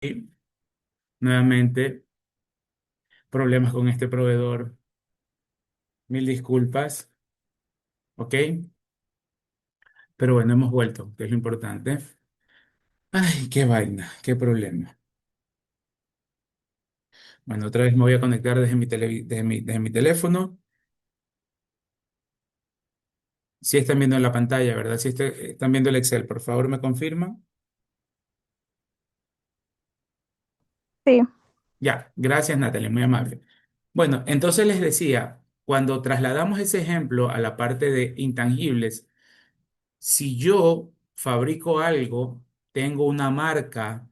Y nuevamente, problemas con este proveedor. Mil disculpas, ¿ok? Pero bueno, hemos vuelto, que es lo importante. Ay, qué vaina, qué problema. Bueno, otra vez me voy a conectar desde mi teléfono. Si están viendo en la pantalla, ¿verdad? Si están viendo el Excel, por favor, me confirman. Sí, Ya, gracias, Natalie, muy amable. Bueno, entonces les decía, cuando trasladamos ese ejemplo a la parte de intangibles, si yo fabrico algo, tengo una marca,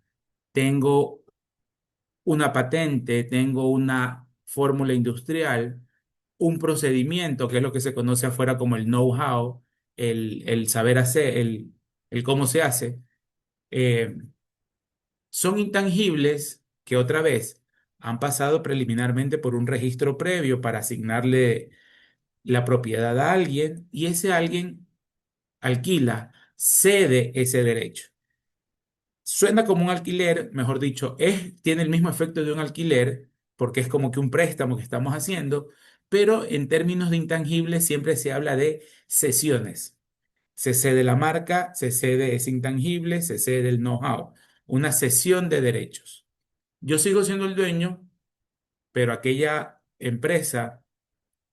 tengo una patente, tengo una fórmula industrial, un procedimiento, que es lo que se conoce afuera como el know-how, el saber hacer, el cómo se hace, eh, son intangibles que otra vez han pasado preliminarmente por un registro previo para asignarle la propiedad a alguien y ese alguien alquila, cede ese derecho. Suena como un alquiler, mejor dicho, tiene el mismo efecto de un alquiler, porque es como que un préstamo que estamos haciendo, pero en términos de intangibles siempre se habla de cesiones. Se cede la marca, se cede ese intangible, se cede el know-how, una cesión de derechos. Yo sigo siendo el dueño, pero aquella empresa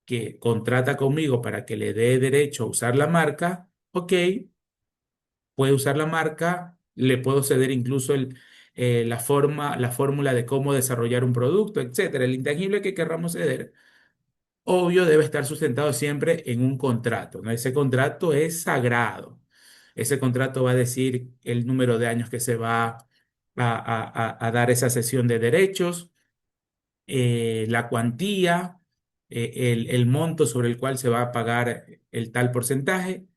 que contrata conmigo para que le dé derecho a usar la marca, ok, puede usar la marca, le puedo ceder incluso la fórmula de cómo desarrollar un producto, etcétera. El intangible que querramos ceder, obvio, debe estar sustentado siempre en un contrato, ¿no? Ese contrato es sagrado. Ese contrato va a decir el número de años que se va a dar esa cesión de derechos, la cuantía, el monto sobre el cual se va a pagar el tal porcentaje,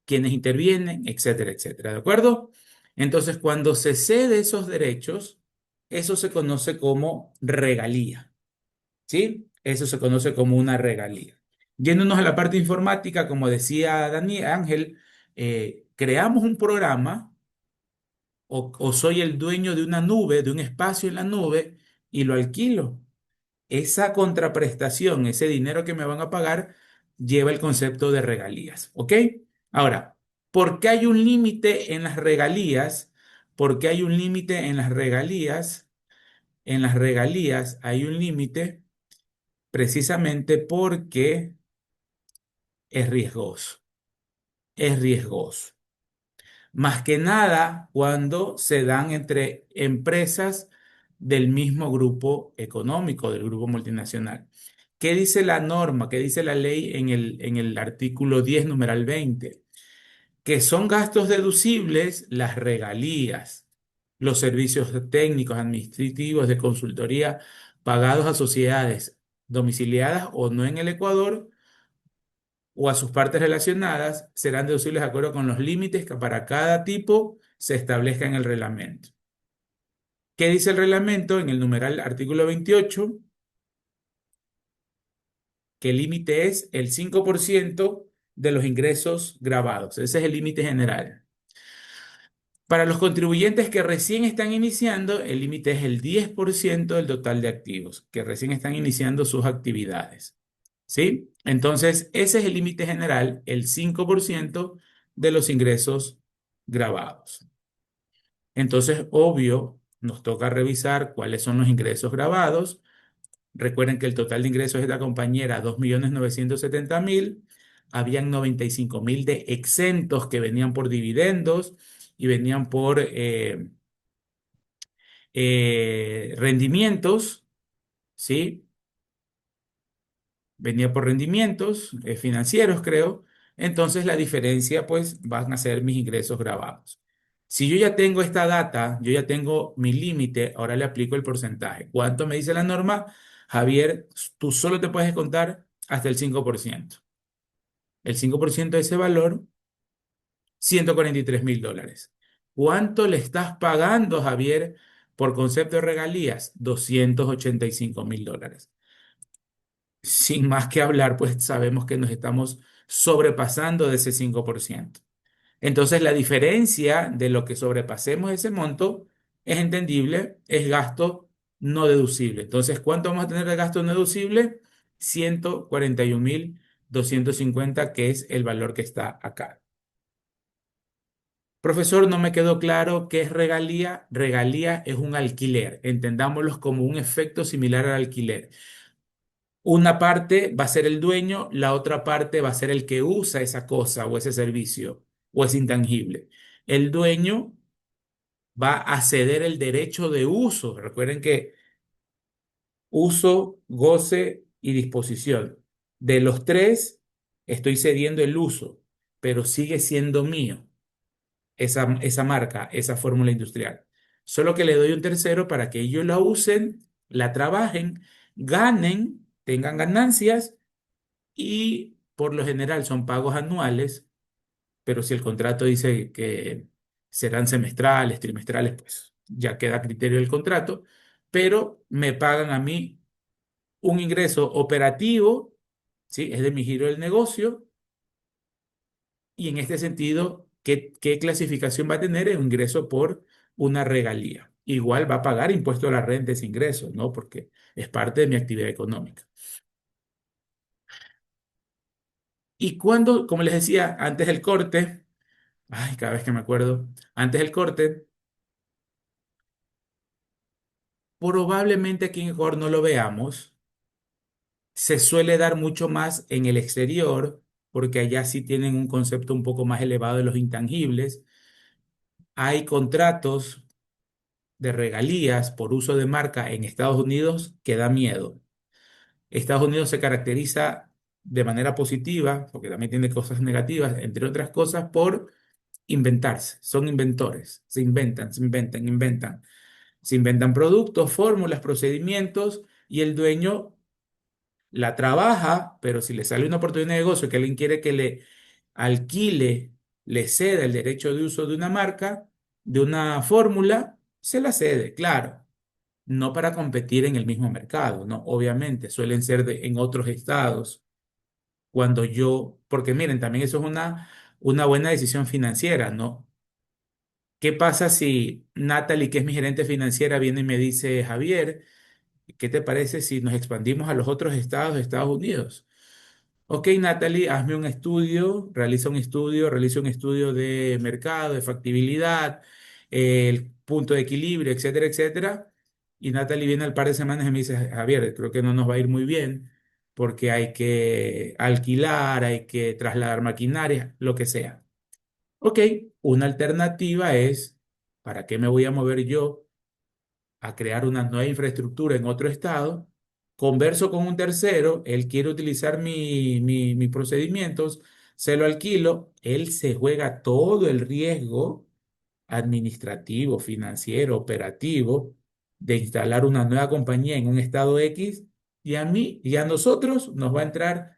quienes intervienen, etcétera, etcétera. ¿De acuerdo? Entonces, cuando se cede esos derechos, eso se conoce como regalía, ¿sí? Eso se conoce como una regalía. Yéndonos a la parte informática, como decía Daniel Ángel, creamos un programa o soy el dueño de una nube, de un espacio en la nube y lo alquilo. Esa contraprestación, ese dinero que me van a pagar, lleva el concepto de regalías, ¿ok? Ahora, ¿por qué hay un límite en las regalías? ¿Por qué hay un límite en las regalías? En las regalías hay un límite precisamente porque es riesgoso, es riesgoso. Más que nada cuando se dan entre empresas del mismo grupo económico, del grupo multinacional. ¿Qué dice la norma? ¿Qué dice la ley en el artículo 10 numeral 20? Que son gastos deducibles las regalías, los servicios técnicos, administrativos, de consultoría pagados a sociedades domiciliadas o no en el Ecuador o a sus partes relacionadas serán deducibles de acuerdo con los límites que para cada tipo se establezca en el reglamento. ¿Qué dice el reglamento en el numeral artículo 28? Que el límite es el 5% de los ingresos grabados. Ese es el límite general. Para los contribuyentes que recién están iniciando, el límite es el 10% del total de activos, que recién están iniciando sus actividades. ¿Sí? Entonces, ese es el límite general, el 5% de los ingresos grabados. Entonces, obvio, nos toca revisar cuáles son los ingresos grabados. Recuerden que el total de ingresos de esta compañía era 2.970.000. Habían 95.000 de exentos que venían por dividendos y venían por rendimientos, ¿sí? Venía por rendimientos financieros, creo. Entonces la diferencia, pues, van a ser mis ingresos grabados. Si yo ya tengo esta data, yo ya tengo mi límite, ahora le aplico el porcentaje. ¿Cuánto me dice la norma? Javier, tú solo te puedes contar hasta el 5%. El 5% de ese valor, 143.000 dólares. ¿Cuánto le estás pagando, Javier, por concepto de regalías? 285.000 dólares. Sin más que hablar, pues sabemos que nos estamos sobrepasando de ese 5%. Entonces, la diferencia de lo que sobrepasemos ese monto es entendible, es gasto no deducible. Entonces, ¿cuánto vamos a tener de gasto no deducible? 141.250, que es el valor que está acá. Profesor, no me quedó claro qué es regalía. Regalía es un alquiler. Entendámoslo como un efecto similar al alquiler. Una parte va a ser el dueño, la otra parte va a ser el que usa esa cosa o ese servicio o ese intangible. El dueño va a ceder el derecho de uso. Recuerden que uso, goce y disposición. De los tres, estoy cediendo el uso, pero sigue siendo mío esa marca, esa fórmula industrial. Solo que le doy un tercero para que ellos la usen, la trabajen, ganen, tengan ganancias y por lo general son pagos anuales, pero si el contrato dice que serán semestrales, trimestrales, pues ya queda a criterio del contrato, pero me pagan a mí un ingreso operativo, ¿sí? Es de mi giro del negocio y en este sentido, ¿qué clasificación va a tener? El ingreso por una regalía. Igual va a pagar impuesto a la renta ese ingreso, ¿no? Porque es parte de mi actividad económica. Y cuando, como les decía, antes del corte, ay, cada vez que me acuerdo, antes del corte, probablemente aquí en Ecuador no lo veamos, se suele dar mucho más en el exterior, porque allá sí tienen un concepto un poco más elevado de los intangibles. Hay contratos de regalías por uso de marca en Estados Unidos que da miedo. Estados Unidos se caracteriza de manera positiva, porque también tiene cosas negativas, entre otras cosas, por inventarse. Son inventores, inventan. Se inventan productos, fórmulas, procedimientos y el dueño la trabaja, pero si le sale una oportunidad de negocio que alguien quiere que le alquile, le ceda el derecho de uso de una marca, de una fórmula, se la cede, claro, no para competir en el mismo mercado, no, obviamente, suelen ser en otros estados. Cuando yo, porque miren, también eso es una buena decisión financiera, ¿no? ¿Qué pasa si Natalie, que es mi gerente financiera, viene y me dice, Javier, ¿qué te parece si nos expandimos a los otros estados de Estados Unidos? Ok, Natalie, hazme un estudio, realiza un estudio de mercado, de factibilidad, el punto de equilibrio, etcétera, etcétera. Y Natalie viene al par de semanas y me dice, Javier, creo que no nos va a ir muy bien porque hay que alquilar, hay que trasladar maquinaria, lo que sea. Ok, una alternativa es, ¿para qué me voy a mover yo a crear una nueva infraestructura en otro estado? Converso con un tercero, él quiere utilizar mis procedimientos, se lo alquilo, él se juega todo el riesgo administrativo, financiero, operativo de instalar una nueva compañía en un estado X y a mí y a nosotros nos va a entrar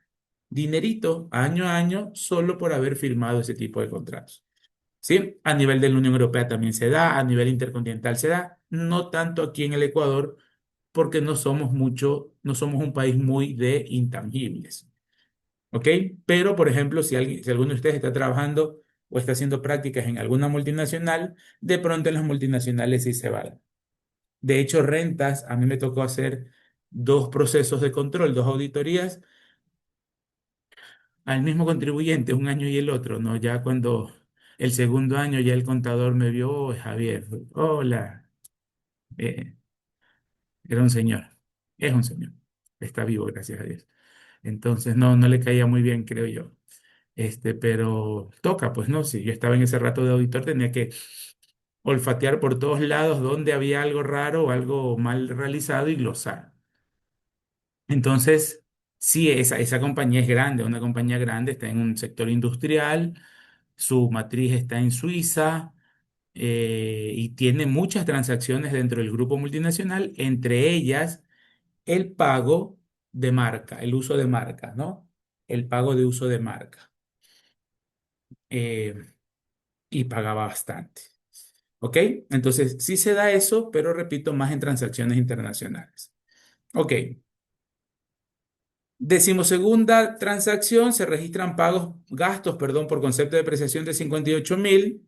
dinerito año a año solo por haber firmado ese tipo de contratos. ¿Sí? A nivel de la Unión Europea también se da, a nivel intercontinental se da, no tanto aquí en el Ecuador, porque no somos un país muy de intangibles, ¿ok? Pero, por ejemplo, si alguno de ustedes está trabajando o está haciendo prácticas en alguna multinacional, de pronto en las multinacionales sí se vale. De hecho, rentas, a mí me tocó hacer dos procesos de control, dos auditorías al mismo contribuyente, un año y el otro, ¿no? Ya cuando el segundo año ya el contador me vio, "Oh, Javier, hola, eh, era un señor, es un señor, está vivo, gracias a Dios. Entonces no le caía muy bien, creo yo. Pero toca, pues no, si yo estaba en ese rato de auditor, tenía que olfatear por todos lados donde había algo raro o algo mal realizado y glosar. Entonces, sí, esa compañía es grande, una compañía grande, está en un sector industrial, su matriz está en Suiza y tiene muchas transacciones dentro del grupo multinacional, entre ellas el pago de marca, el uso de marca, ¿no? El pago de uso de marca. eh, y pagaba bastante. ¿Ok? Entonces, sí se da eso, pero repito, más en transacciones internacionales. Ok. Decimosegunda transacción, se registran gastos, perdón, por concepto de depreciación de 58.000.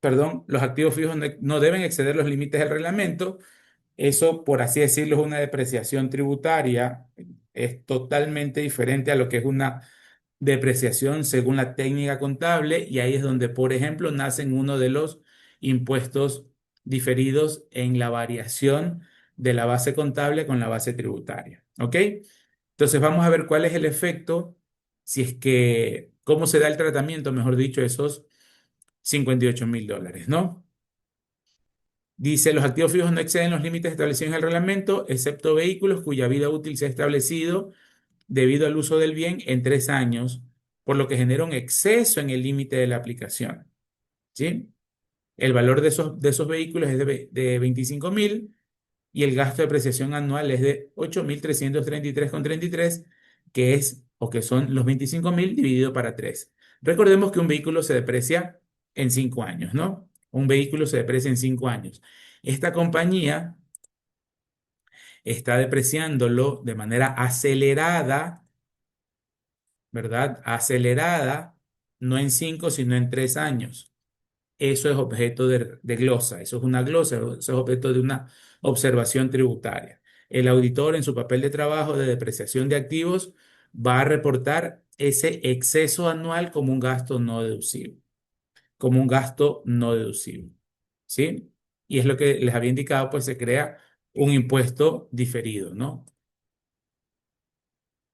perdón, los activos fijos no deben exceder los límites del reglamento. Eso, por así decirlo, es una depreciación tributaria. Es totalmente diferente a lo que es una depreciación según la técnica contable y ahí es donde, por ejemplo, nacen uno de los impuestos diferidos en la variación de la base contable con la base tributaria. ¿Ok? Entonces vamos a ver cuál es el efecto, si es que, cómo se da el tratamiento, mejor dicho, de esos $58.000, ¿no? Dice, los activos fijos no exceden los límites establecidos en el reglamento, excepto vehículos cuya vida útil se ha establecido debido al uso del bien en 3 años, por lo que genera un exceso en el límite de la aplicación. ¿Sí? El valor de esos vehículos es de 25.000 y el gasto de depreciación anual es de 8.333,33, que es o que son los 25.000 dividido para 3. Recordemos que un vehículo se deprecia en 5 años, ¿no? Un vehículo se deprecia en 5 años. Esta compañía está depreciándolo de manera acelerada, ¿verdad? Acelerada, no en 5, sino en 3 años. Eso es objeto de glosa, eso es una glosa, eso es objeto de una observación tributaria. El auditor en su papel de trabajo de depreciación de activos va a reportar ese exceso anual como un gasto no deducible, como un gasto no deducible, ¿sí? Y es lo que les había indicado, pues se crea un impuesto diferido, ¿no?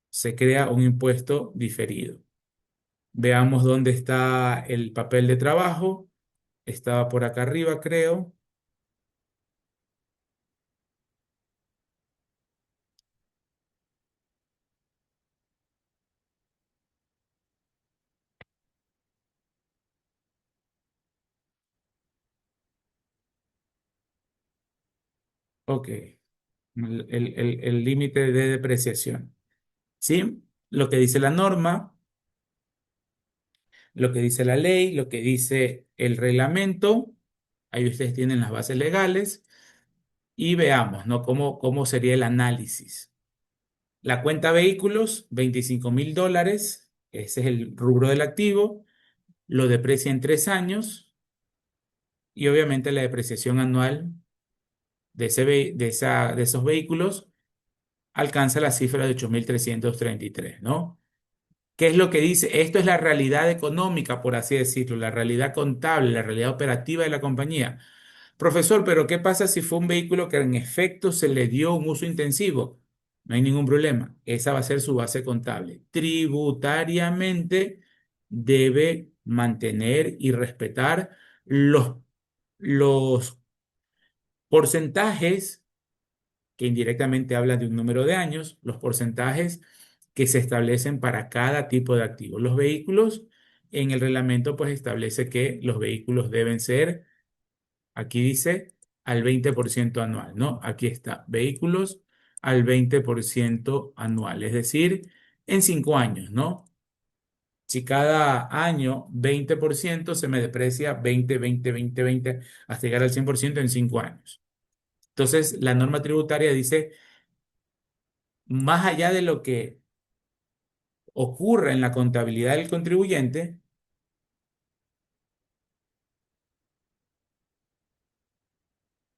Se crea un impuesto diferido. Veamos dónde está el papel de trabajo. Estaba por acá arriba, creo. Ok. El límite de depreciación. ¿Sí? Lo que dice la norma, lo que dice la ley, lo que dice el reglamento. Ahí ustedes tienen las bases legales y veamos, ¿no? ¿Cómo sería el análisis? La cuenta vehículos, $25.000. Ese es el rubro del activo. Lo deprecia en 3 años y obviamente la depreciación anual de esos vehículos alcanza la cifra de 8.333, ¿no? ¿Qué es lo que dice? Esto es la realidad económica, por así decirlo, la realidad contable, la realidad operativa de la compañía. Profesor, pero ¿qué pasa si fue un vehículo que en efecto se le dio un uso intensivo? No hay ningún problema. Esa va a ser su base contable. Tributariamente debe mantener y respetar los porcentajes que indirectamente habla de un número de años, los porcentajes que se establecen para cada tipo de activo. Los vehículos, en el reglamento, pues establece que los vehículos deben ser, aquí dice, al 20% anual, ¿no? Aquí está, vehículos al 20% anual, es decir, en 5 años, ¿no? Si cada año 20% se me deprecia 20, 20, 20, 20, hasta llegar al 100% en 5 años. Entonces, la norma tributaria dice más allá de lo que ocurra en la contabilidad del contribuyente,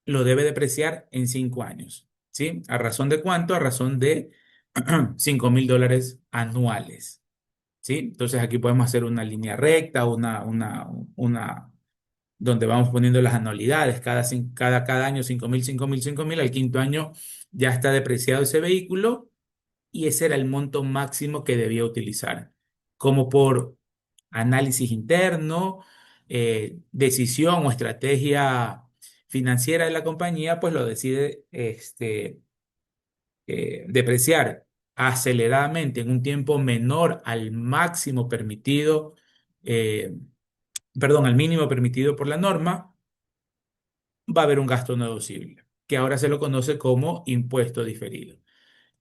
lo debe depreciar en 5 años. ¿Sí? ¿A razón de cuánto? A razón de $5.000 anuales. ¿Sí? Entonces aquí podemos hacer una línea recta, una, donde vamos poniendo las anualidades, cada año 5.000, 5.000, 5.000, al quinto año ya está depreciado ese vehículo y ese era el monto máximo que debía utilizar. Como por análisis interno, decisión o estrategia financiera de la compañía, pues lo decide depreciar aceleradamente en un tiempo menor al máximo permitido, eh, perdón, al mínimo permitido por la norma, va a haber un gasto no deducible, que ahora se lo conoce como impuesto diferido.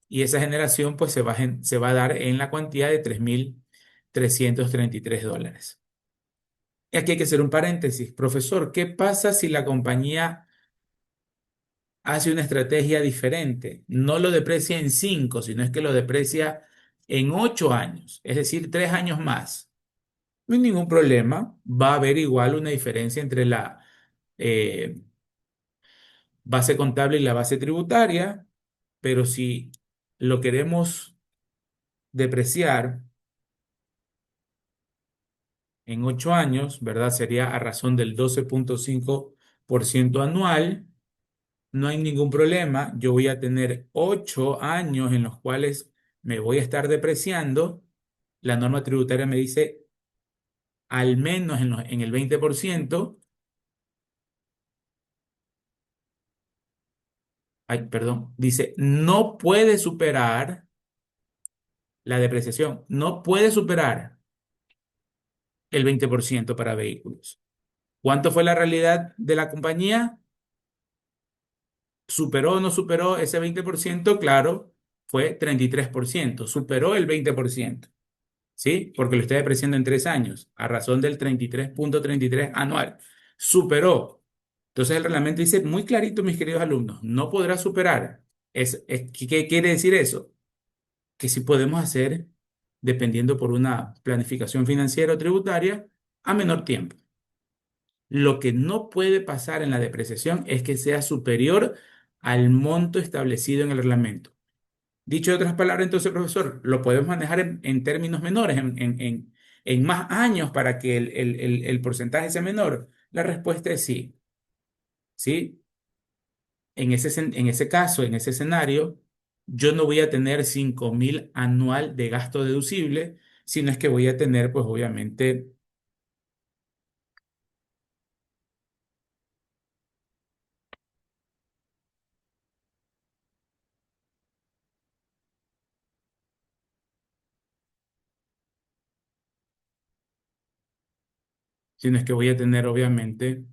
Y esa generación pues se va a dar en la cuantía de $3.333. Y aquí hay que hacer un paréntesis. Profesor, ¿qué pasa si la compañía hace una estrategia diferente? No lo deprecia en 5, sino es que lo deprecia en 8 años, es decir, 3 años más. no hay ningún problema. Va a haber igual una diferencia entre la eh, base contable y la base tributaria, pero si lo queremos depreciar en 8 años, ¿verdad? Sería a razón del 12,5% anual. No hay ningún problema. Yo voy a tener 8 años en los cuales me voy a estar depreciando. La norma tributaria me dice al menos en el 20%. Ay, perdón. Dice, no puede superar la depreciación, no puede superar el 20% para vehículos. ¿Cuánto fue la realidad de la compañía? ¿Superó o no superó ese 20%? Claro, fue 33%. Superó el 20%. ¿Sí? Porque lo está depreciando en 3 años, a razón del 33,33 anual. Superó. Entonces el reglamento dice muy clarito, mis queridos alumnos, no podrá superar. ¿Qué quiere decir eso? Que sí podemos hacer, dependiendo por una planificación financiera o tributaria, a menor tiempo. Lo que no puede pasar en la depreciación es que sea superior al monto establecido en el reglamento. Dicho de otras palabras, entonces, profesor, lo podemos manejar en términos menores, en más años para que el porcentaje sea menor. La respuesta es sí. ¿Sí? En ese caso, en ese escenario, yo no voy a tener 5.000 anual de gasto deducible, sino es que voy a tener, pues obviamente, sino es que voy a tener, obviamente,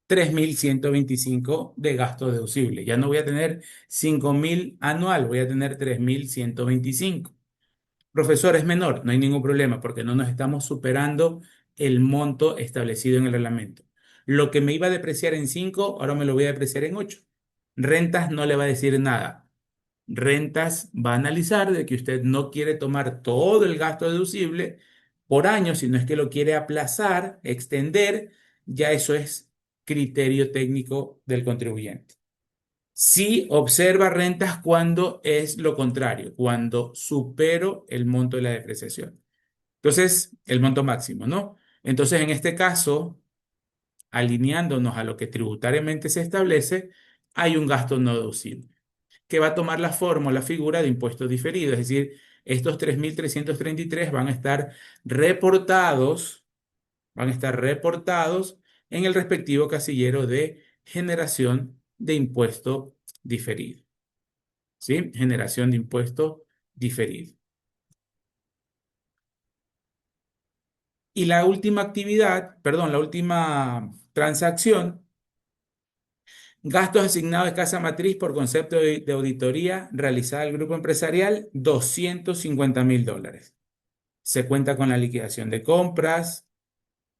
3.125 de gasto deducible. Ya no voy a tener 5.000 anual, voy a tener 3.125. Profesor, es menor, no hay ningún problema porque no nos estamos superando el monto establecido en el reglamento. Lo que me iba a depreciar en 5, ahora me lo voy a depreciar en 8. Rentas no le va a decir nada. Rentas va a analizar de que usted no quiere tomar todo el gasto deducible por año, sino es que lo quiere aplazar, extender. Ya eso es criterio técnico del contribuyente. Sí observa rentas cuando es lo contrario, cuando supero el monto de la depreciación. Entonces, el monto máximo, ¿no? Entonces, en este caso, alineándonos a lo que tributariamente se establece, hay un gasto no deducible que va a tomar la forma o la figura de impuestos diferidos. Es decir, estos 3.333 van a estar reportados en el respectivo casillero de generación de impuesto diferido. ¿Sí? Generación de impuesto diferido. Y la última actividad, perdón, la última transacción, gastos asignados de casa matriz por concepto de auditoría realizada al grupo empresarial, $250.000. Se cuenta con la liquidación de compras,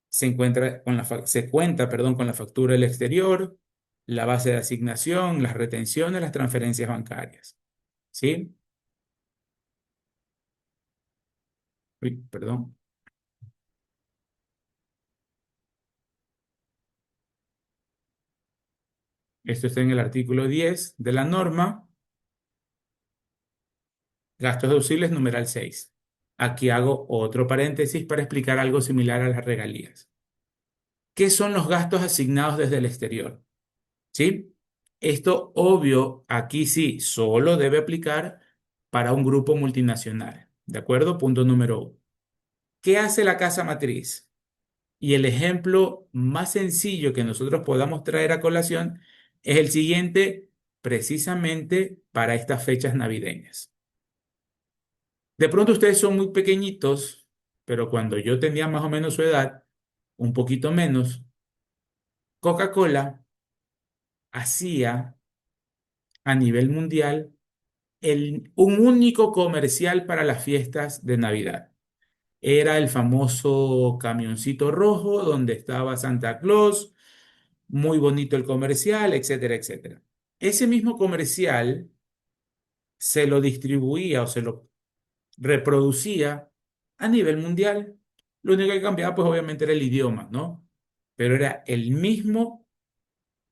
se cuenta, perdón, con la factura del exterior, la base de asignación, las retenciones, las transferencias bancarias. ¿Sí? Uy, perdón. Esto está en el artículo 10 de la norma, gastos deducibles, numeral 6. Aquí hago otro paréntesis para explicar algo similar a las regalías. ¿Qué son los gastos asignados desde el exterior? ¿Sí? Esto, obvio, aquí sí, solo debe aplicar para un grupo multinacional. ¿De acuerdo? Punto número uno. ¿Qué hace la casa matriz? Y el ejemplo más sencillo que nosotros podamos traer a colación es el siguiente, precisamente para estas fechas navideñas. De pronto ustedes son muy pequeñitos, pero cuando yo tenía más o menos su edad, un poquito menos, Coca-Cola hacía a nivel mundial un único comercial para las fiestas de Navidad. Era el famoso camioncito rojo donde estaba Santa Claus, muy bonito el comercial, etcétera, etcétera. Ese mismo comercial se lo distribuía o se lo reproducía a nivel mundial. Lo único que cambiaba, pues obviamente era el idioma, ¿no? Pero era el mismo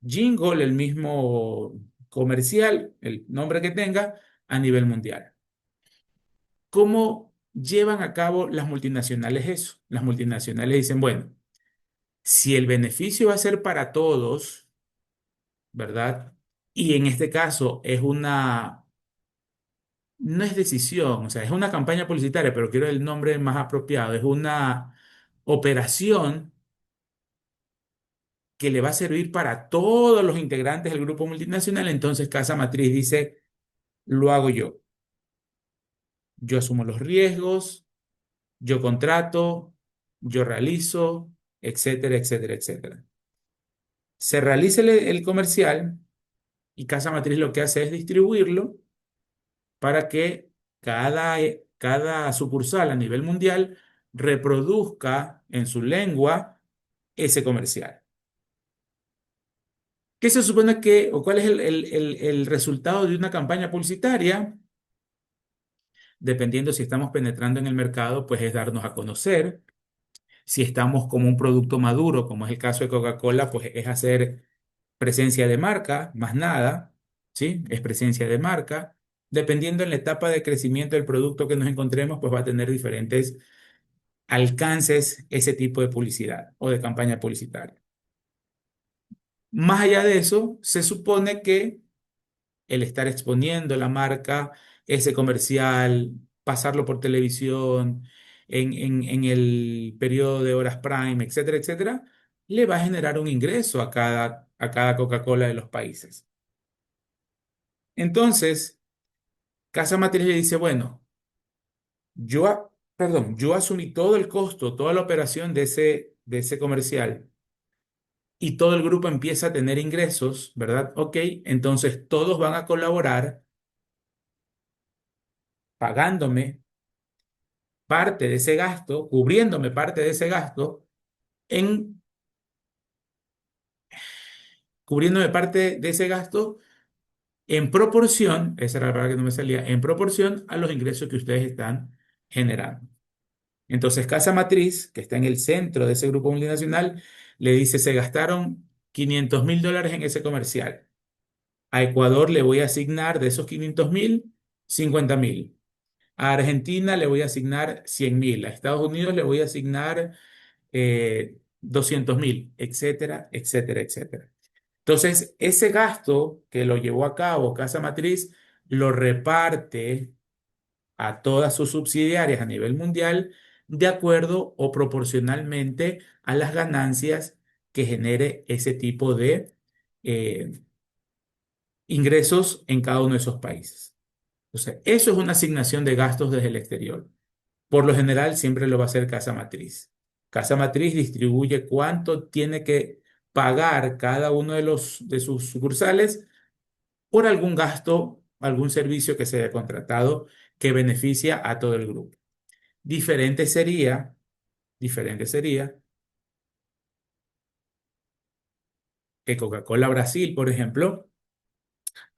jingle, el mismo comercial, el nombre que tenga, a nivel mundial. ¿Cómo llevan a cabo las multinacionales eso? Las multinacionales dicen, bueno, si el beneficio va a ser para todos, ¿verdad? Y en este caso no es decisión, o sea, es una campaña publicitaria, pero quiero el nombre más apropiado, es una operación que le va a servir para todos los integrantes del grupo multinacional. Entonces Casa Matriz dice, lo hago yo. Yo asumo los riesgos, yo contrato, yo realizo, etcétera, etcétera, etcétera. Se realiza el comercial y Casa Matriz lo que hace es distribuirlo para que cada sucursal a nivel mundial reproduzca en su lengua ese comercial. ¿Qué se supone que, o cuál es el resultado de una campaña publicitaria? Dependiendo si estamos penetrando en el mercado, pues es darnos a conocer. Si estamos como un producto maduro, como es el caso de Coca-Cola, pues es hacer presencia de marca, más nada, ¿sí? Es presencia de marca. Dependiendo en la etapa de crecimiento del producto que nos encontremos, pues va a tener diferentes alcances ese tipo de publicidad o de campaña publicitaria. Más allá de eso, se supone que el estar exponiendo la marca, ese comercial, pasarlo por televisión, en el periodo de horas prime, etcétera, etcétera, le va a generar un ingreso a cada Coca-Cola de los países. Entonces, Casa Matriz le dice, bueno, yo asumí todo el costo, toda la operación de ese comercial y todo el grupo empieza a tener ingresos, ¿verdad? Ok, entonces todos van a colaborar pagándome parte de ese gasto, cubriéndome parte de ese gasto, en cubriéndome parte de ese gasto en proporción, esa era la palabra que no me salía, en proporción a los ingresos que ustedes están generando. Entonces, Casa Matriz, que está en el centro de ese grupo multinacional, le dice, se gastaron $500.000 en ese comercial. A Ecuador le voy a asignar de esos 500.000, 50.000. A Argentina le voy a asignar 100.000. A Estados Unidos le voy a asignar 200.000, etcétera, etcétera, etcétera. Entonces, ese gasto que lo llevó a cabo Casa Matriz lo reparte a todas sus subsidiarias a nivel mundial de acuerdo o proporcionalmente a las ganancias que genere ese tipo de eh, ingresos en cada uno de esos países. Entonces, eso es una asignación de gastos desde el exterior. Por lo general, siempre lo va a hacer Casa Matriz. Casa Matriz distribuye cuánto tiene que pagar cada uno de sus sucursales por algún gasto, algún servicio que se haya contratado que beneficia a todo el grupo. Diferente sería, diferente sería que Coca-Cola Brasil, por ejemplo,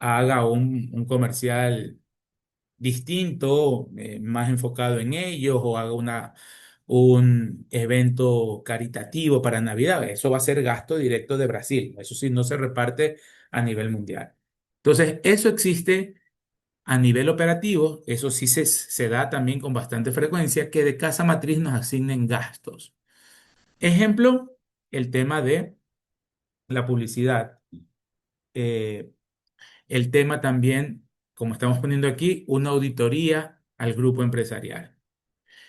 haga un comercial distinto, más enfocado en ellos, o haga un evento caritativo para Navidad. Eso va a ser gasto directo de Brasil. Eso sí, no se reparte a nivel mundial. Entonces, eso existe a nivel operativo. Eso sí se da también con bastante frecuencia, que de casa matriz nos asignen gastos. Ejemplo, el tema de la publicidad. Eh, el tema también, como estamos poniendo aquí, una auditoría al grupo empresarial.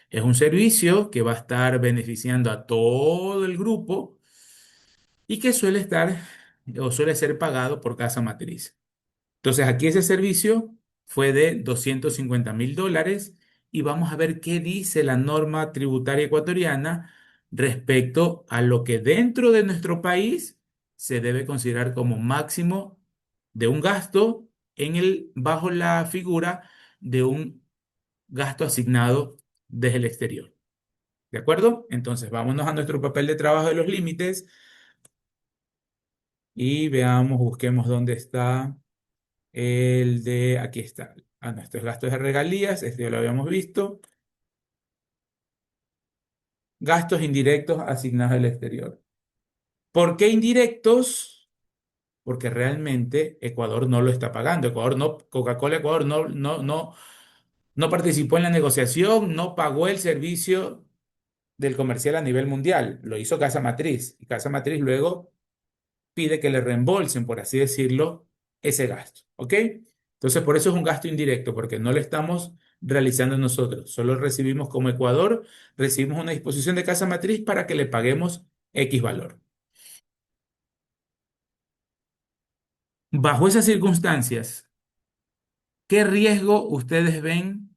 Es un servicio que va a estar beneficiando a todo el grupo y que suele estar o suele ser pagado por casa matriz. Entonces, aquí ese servicio fue de $250.000 y vamos a ver qué dice la norma tributaria ecuatoriana respecto a lo que dentro de nuestro país se debe considerar como máximo de un gasto bajo la figura de un gasto asignado desde el exterior. ¿De acuerdo? Entonces, vámonos a nuestro papel de trabajo de los límites y veamos, busquemos dónde está. Aquí está. Nuestros gastos de regalías, este ya lo habíamos visto. gastos indirectos asignados al exterior. ¿Por qué indirectos? Porque realmente Ecuador no lo está pagando. Ecuador no, Coca-Cola Ecuador no participó en la negociación, no pagó el servicio del comercial a nivel mundial. Lo hizo Casa Matriz. Y Casa Matriz luego pide que le reembolsen, por así decirlo, ese gasto. ¿Ok? Entonces, por eso es un gasto indirecto, porque no lo estamos realizando nosotros. Solo recibimos como Ecuador, recibimos una disposición de Casa Matriz para que le paguemos X valor. Bajo esas circunstancias, ¿qué riesgo ustedes ven,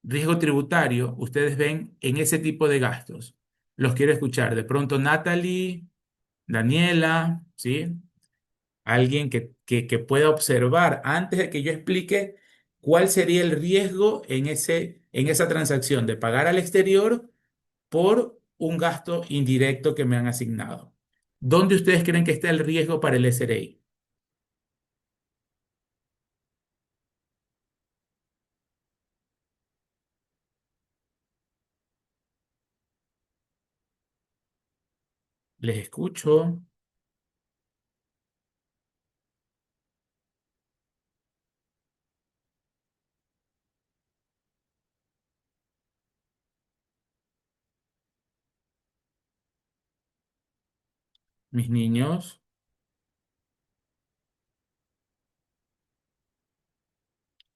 riesgo tributario, ustedes ven en ese tipo de gastos? Los quiero escuchar. De pronto, Natalie, Daniela, ¿sí? Alguien que pueda observar antes de que yo explique cuál sería el riesgo en esa transacción de pagar al exterior por un gasto indirecto que me han asignado. ¿Dónde ustedes creen que está el riesgo para el SRI? Les escucho. Mis niños,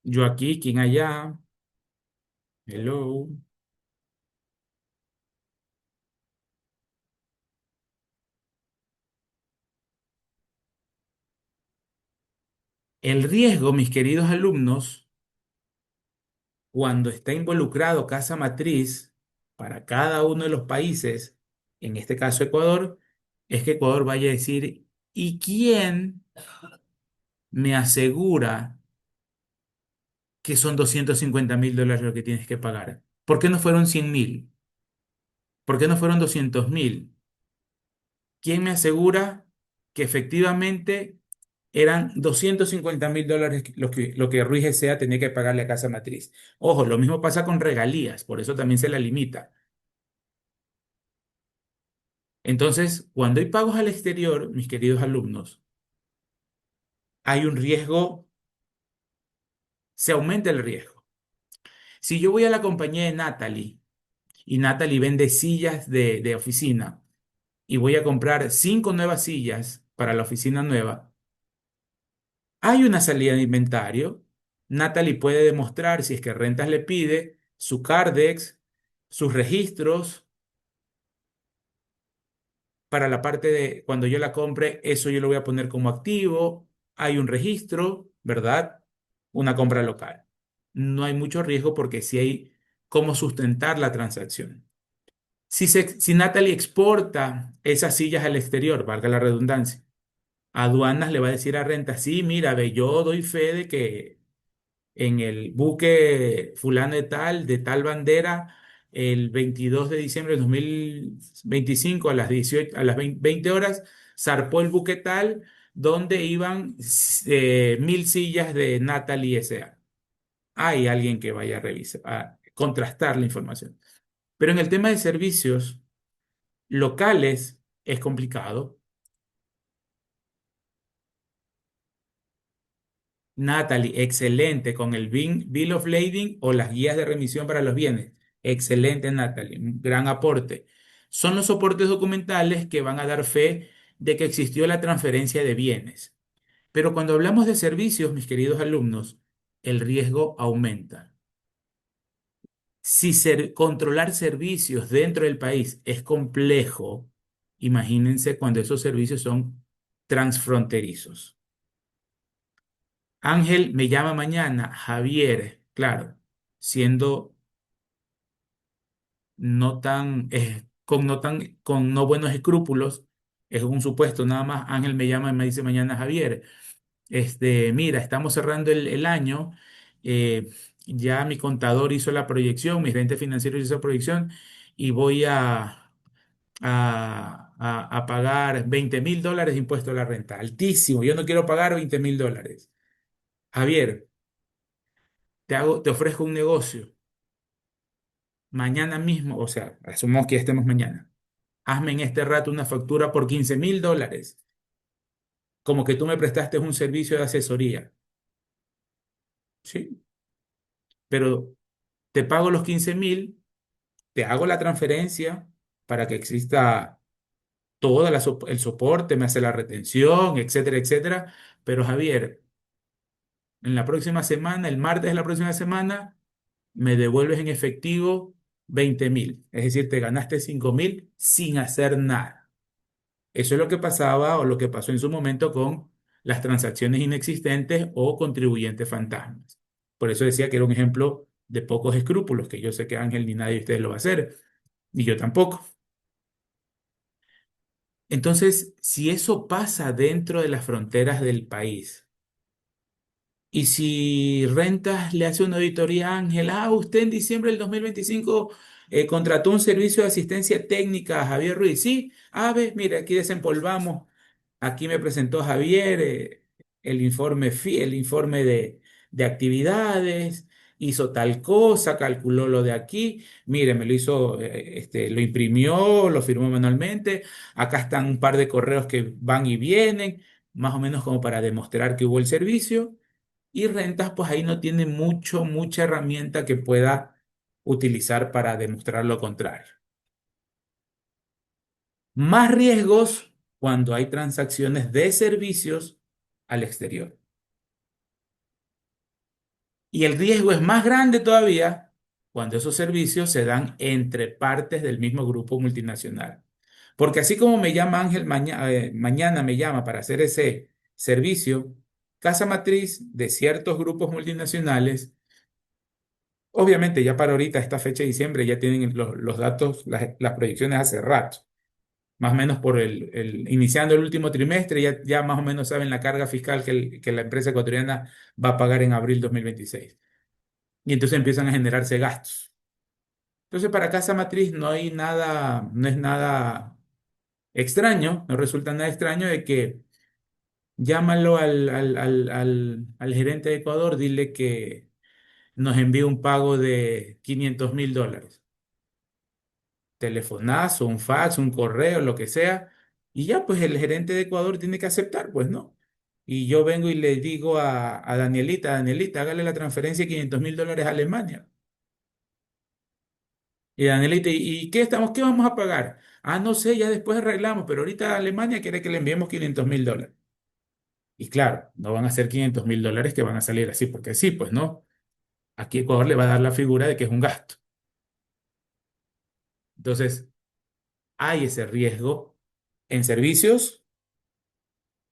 yo aquí, ¿quién allá? Hello. El riesgo, mis queridos alumnos, cuando está involucrado casa matriz para cada uno de los países, en este caso Ecuador, es que Ecuador vaya a decir, ¿y quién me asegura que son 250.000 dólares lo que tienes que pagar? ¿Por qué no fueron 100.000? ¿Por qué no fueron 200.000? ¿Quién me asegura que efectivamente eran 250.000 dólares lo que Ruiz S.A. tenía que pagarle a casa matriz? Ojo, lo mismo pasa con regalías, por eso también se la limita. Entonces, cuando hay pagos al exterior, mis queridos alumnos, hay un riesgo, se aumenta el riesgo. Si yo voy a la compañía de Natalie y Natalie vende sillas de oficina y voy a comprar 5 nuevas sillas para la oficina nueva, hay una salida de inventario. Natalie puede demostrar, si es que Rentas le pide, su Cardex, sus registros para la parte de cuando yo la compre, eso yo lo voy a poner como activo. Hay un registro, ¿verdad? Una compra local. No hay mucho riesgo porque sí hay cómo sustentar la transacción. Si Natalie exporta esas sillas al exterior, valga la redundancia, aduanas le va a decir a Renta, sí, mira, ve, yo doy fe de que en el buque fulano de tal bandera, el 22 de diciembre de 2025 a las 18, a las 20 horas, zarpó el buque tal donde iban 1.000 sillas de Natalie S.A. Hay alguien que vaya a revisar, a contrastar la información. Pero en el tema de servicios locales es complicado. Natalie, excelente con el Bill of Lading o las guías de remisión para los bienes. Excelente, Natalie, un gran aporte. Son los soportes documentales que van a dar fe de que existió la transferencia de bienes. Pero cuando hablamos de servicios, mis queridos alumnos, el riesgo aumenta. Si controlar servicios dentro del país es complejo, imagínense cuando esos servicios son transfronterizos. Ángel me llama mañana, Javier, claro, siendo no tan, con no buenos escrúpulos, es un supuesto nada más. Ángel me llama y me dice mañana, Javier, mira, estamos cerrando el año, eh, ya mi contador hizo la proyección, mi gerente financiero hizo la proyección y voy a pagar 20.000 dólares de impuesto a la renta, altísimo, yo no quiero pagar 20.000 dólares. Javier, te ofrezco un negocio. mañana mismo, o sea, asumamos que ya estemos mañana, hazme en este rato una factura por $15.000, como que tú me prestaste un servicio de asesoría, ¿sí? Pero te pago los 15.000, te hago la transferencia para que exista el soporte, me hace la retención, etcétera, etcétera. Pero Javier, en la próxima semana, el martes de la próxima semana, me devuelves en efectivo 20.000. Es decir, te ganaste 5.000 sin hacer nada. Eso es lo que pasaba o lo que pasó en su momento con las transacciones inexistentes o contribuyentes fantasmas. Por eso decía que era un ejemplo de pocos escrúpulos, que yo sé que Ángel ni nadie de ustedes lo va a hacer, ni yo tampoco. Entonces, si eso pasa dentro de las fronteras del país, y si Rentas le hace una auditoría a Ángel, usted en diciembre del 2025 contrató un servicio de asistencia técnica a Javier Ruiz, sí, ve, mire, aquí desempolvamos, aquí me presentó Javier el informe, el informe de actividades, hizo tal cosa, calculó lo de aquí, mire, me lo hizo, lo imprimió, lo firmó manualmente, acá están un par de correos que van y vienen, más o menos como para demostrar que hubo el servicio. Y Rentas, pues ahí no tiene mucha herramienta que pueda utilizar para demostrar lo contrario. Más riesgos cuando hay transacciones de servicios al exterior. Y el riesgo es más grande todavía cuando esos servicios se dan entre partes del mismo grupo multinacional. Porque así como me llama Ángel mañana me llama para hacer ese servicio, casa matriz de ciertos grupos multinacionales. Obviamente, ya para ahorita, esta fecha de diciembre, ya tienen los datos, las proyecciones hace rato. Más o menos por iniciando el último trimestre, ya más o menos saben la carga fiscal que la empresa ecuatoriana va a pagar en abril 2026. Y entonces empiezan a generarse gastos. Entonces, para Casa Matriz no hay nada, no es nada extraño, no resulta nada extraño de que llámalo al gerente de Ecuador, dile que nos envíe un pago de $500.000. Telefonazo, un fax, un correo, lo que sea, y ya pues el gerente de Ecuador tiene que aceptar, pues no. Y yo vengo y le digo a Danielita, Danielita, hágale la transferencia de $500.000 a Alemania. Y Danielita, ¿y qué vamos a pagar? No sé, ya después arreglamos, pero ahorita Alemania quiere que le enviemos $500.000. Y claro, no van a ser $500.000 que van a salir así, porque sí, pues no. Aquí Ecuador le va a dar la figura de que es un gasto. Entonces, hay ese riesgo en servicios,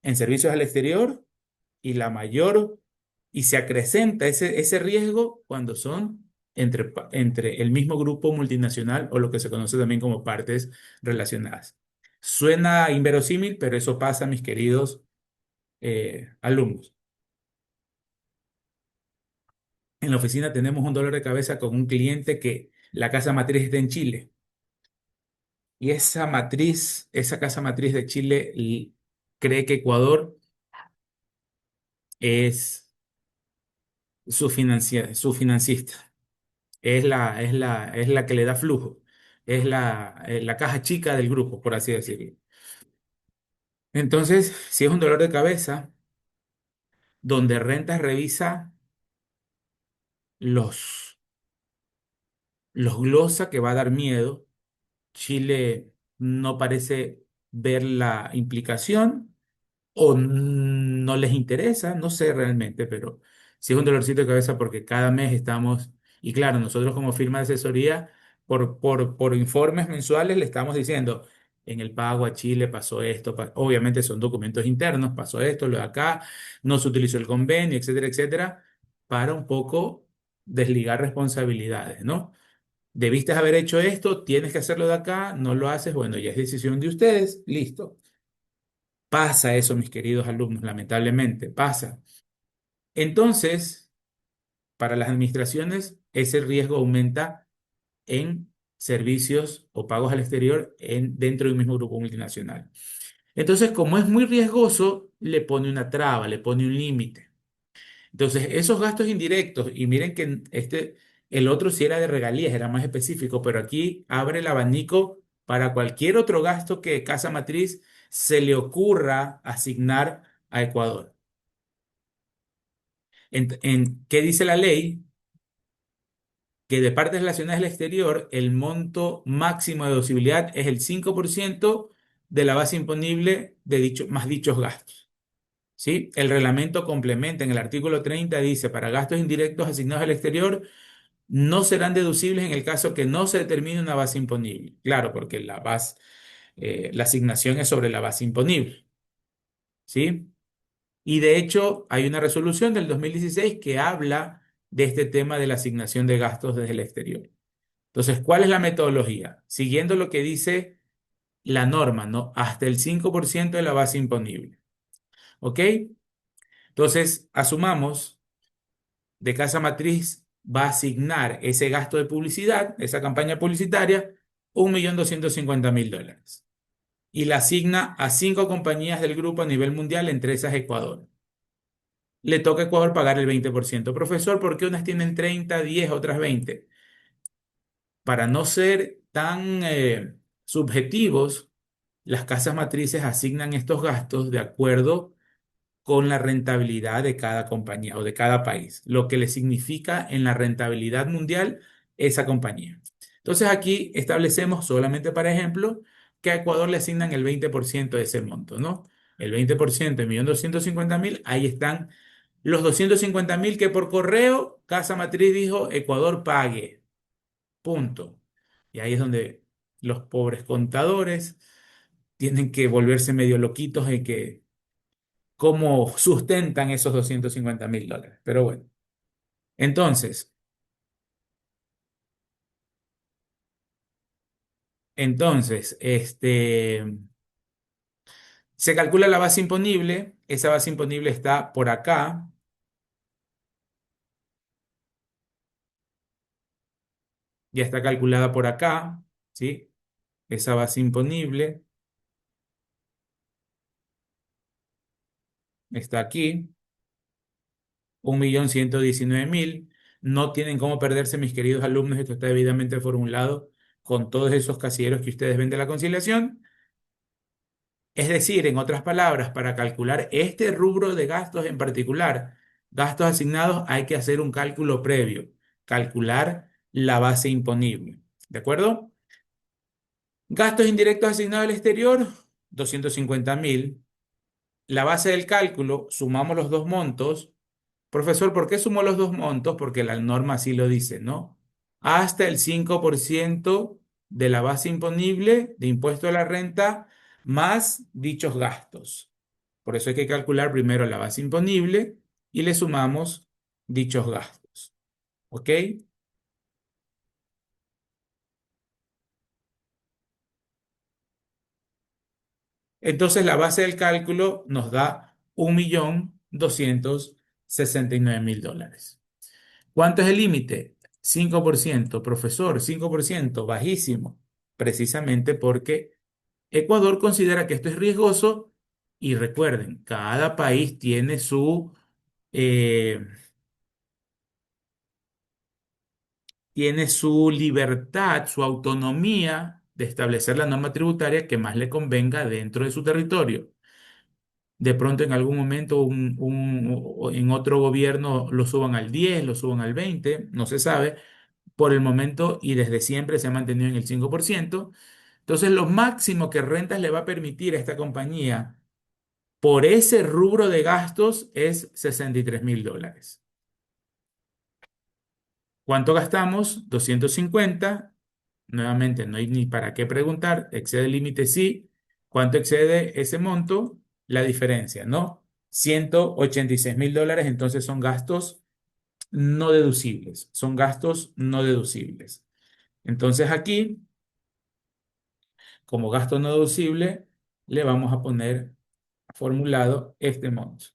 en servicios al exterior y la mayor, y se acrecenta ese riesgo cuando son entre el mismo grupo multinacional o lo que se conoce también como partes relacionadas. Suena inverosímil, pero eso pasa, mis queridos alumnos. En la oficina tenemos un dolor de cabeza con un cliente que la casa matriz está en Chile y esa casa matriz de Chile cree que Ecuador es su financista. Es la que le da flujo, es la caja chica del grupo, por así decirlo. Entonces, si es un dolor de cabeza, donde Rentas revisa los, los glosa que va a dar miedo, Chile no parece ver la implicación o no les interesa, no sé realmente, pero sí es un dolorcito de cabeza porque cada mes estamos, y claro, nosotros como firma de asesoría, por informes mensuales le estamos diciendo, en el pago a Chile pasó esto, obviamente son documentos internos, pasó esto, lo de acá, no se utilizó el convenio, etcétera, etcétera, para un poco desligar responsabilidades, ¿no? Debiste haber hecho esto, tienes que hacerlo de acá, no lo haces, bueno, ya es decisión de ustedes, listo. Pasa eso, mis queridos alumnos, lamentablemente, pasa. Entonces, para las administraciones, ese riesgo aumenta en servicios o pagos al exterior dentro de un mismo grupo multinacional. Entonces, como es muy riesgoso, le pone una traba, le pone un límite. Entonces, esos gastos indirectos, y miren que El otro sí era de regalías, era más específico, pero aquí abre el abanico para cualquier otro gasto que Casa Matriz se le ocurra asignar a Ecuador. ¿Qué dice la ley? Que de partes relacionadas al exterior, el monto máximo de deducibilidad es el 5% de la base imponible de más dichos gastos. ¿Sí? El reglamento complementa en el artículo 30, dice, para gastos indirectos asignados al exterior, no serán deducibles en el caso que no se determine una base imponible. Claro, porque la asignación es sobre la base imponible. ¿Sí? Y de hecho, hay una resolución del 2016 que habla de este tema de la asignación de gastos desde el exterior. Entonces, ¿cuál es la metodología? Siguiendo lo que dice la norma, ¿no? Hasta el 5% de la base imponible. ¿Ok? Entonces, asumamos de Casa Matriz va a asignar ese gasto de publicidad, esa campaña publicitaria, 1.250.000 dólares. Y la asigna a 5 compañías del grupo a nivel mundial, entre esas Ecuador. Le toca a Ecuador pagar el 20%. Profesor, ¿por qué unas tienen 30, 10, otras 20? Para no ser tan subjetivos, las casas matrices asignan estos gastos de acuerdo con la rentabilidad de cada compañía o de cada país, lo que le significa en la rentabilidad mundial esa compañía. Entonces aquí establecemos solamente para ejemplo que a Ecuador le asignan el 20% de ese monto, ¿no? El 20% de 1.250.000, ahí están los 250.000 que por correo Casa Matriz dijo Ecuador pague, punto. Y ahí es donde los pobres contadores tienen que volverse medio loquitos en que cómo sustentan esos 250.000 dólares. Pero bueno, entonces, se calcula la base imponible. Esa base imponible está por acá, ya está calculada por acá, ¿sí? Esa base imponible está aquí, 1.119.000. No tienen cómo perderse, mis queridos alumnos, esto está debidamente formulado con todos esos casilleros que ustedes ven de la conciliación. Es decir, en otras palabras, para calcular este rubro de gastos en particular, gastos asignados, hay que hacer un cálculo previo, calcular la base imponible. ¿De acuerdo? Gastos indirectos asignados al exterior, 250.000. La base del cálculo, sumamos los dos montos. Profesor, ¿por qué sumo los dos montos? Porque la norma así lo dice, ¿no? Hasta el 5% de la base imponible de impuesto a la renta más dichos gastos. Por eso hay que calcular primero la base imponible y le sumamos dichos gastos. ¿Ok? Entonces la base del cálculo nos da 1.269.000 dólares. ¿Cuánto es el límite? 5%. Profesor, 5%, bajísimo. Precisamente porque Ecuador considera que esto es riesgoso y recuerden, cada país eh, tiene su libertad, su autonomía de establecer la norma tributaria que más le convenga dentro de su territorio. De pronto en algún momento o en otro gobierno lo suban al 10, lo suban al 20, no se sabe. Por el momento y desde siempre se ha mantenido en el 5%. Entonces, lo máximo que rentas le va a permitir a esta compañía por ese rubro de gastos es 63.000 dólares. ¿Cuánto gastamos? 250. Nuevamente, no hay ni para qué preguntar. ¿Excede el límite? Sí. ¿Cuánto excede ese monto? La diferencia, ¿no? 186.000 dólares, entonces son gastos no deducibles. Son gastos no deducibles. Entonces aquí, como gasto no deducible, le vamos a poner formulado este monto.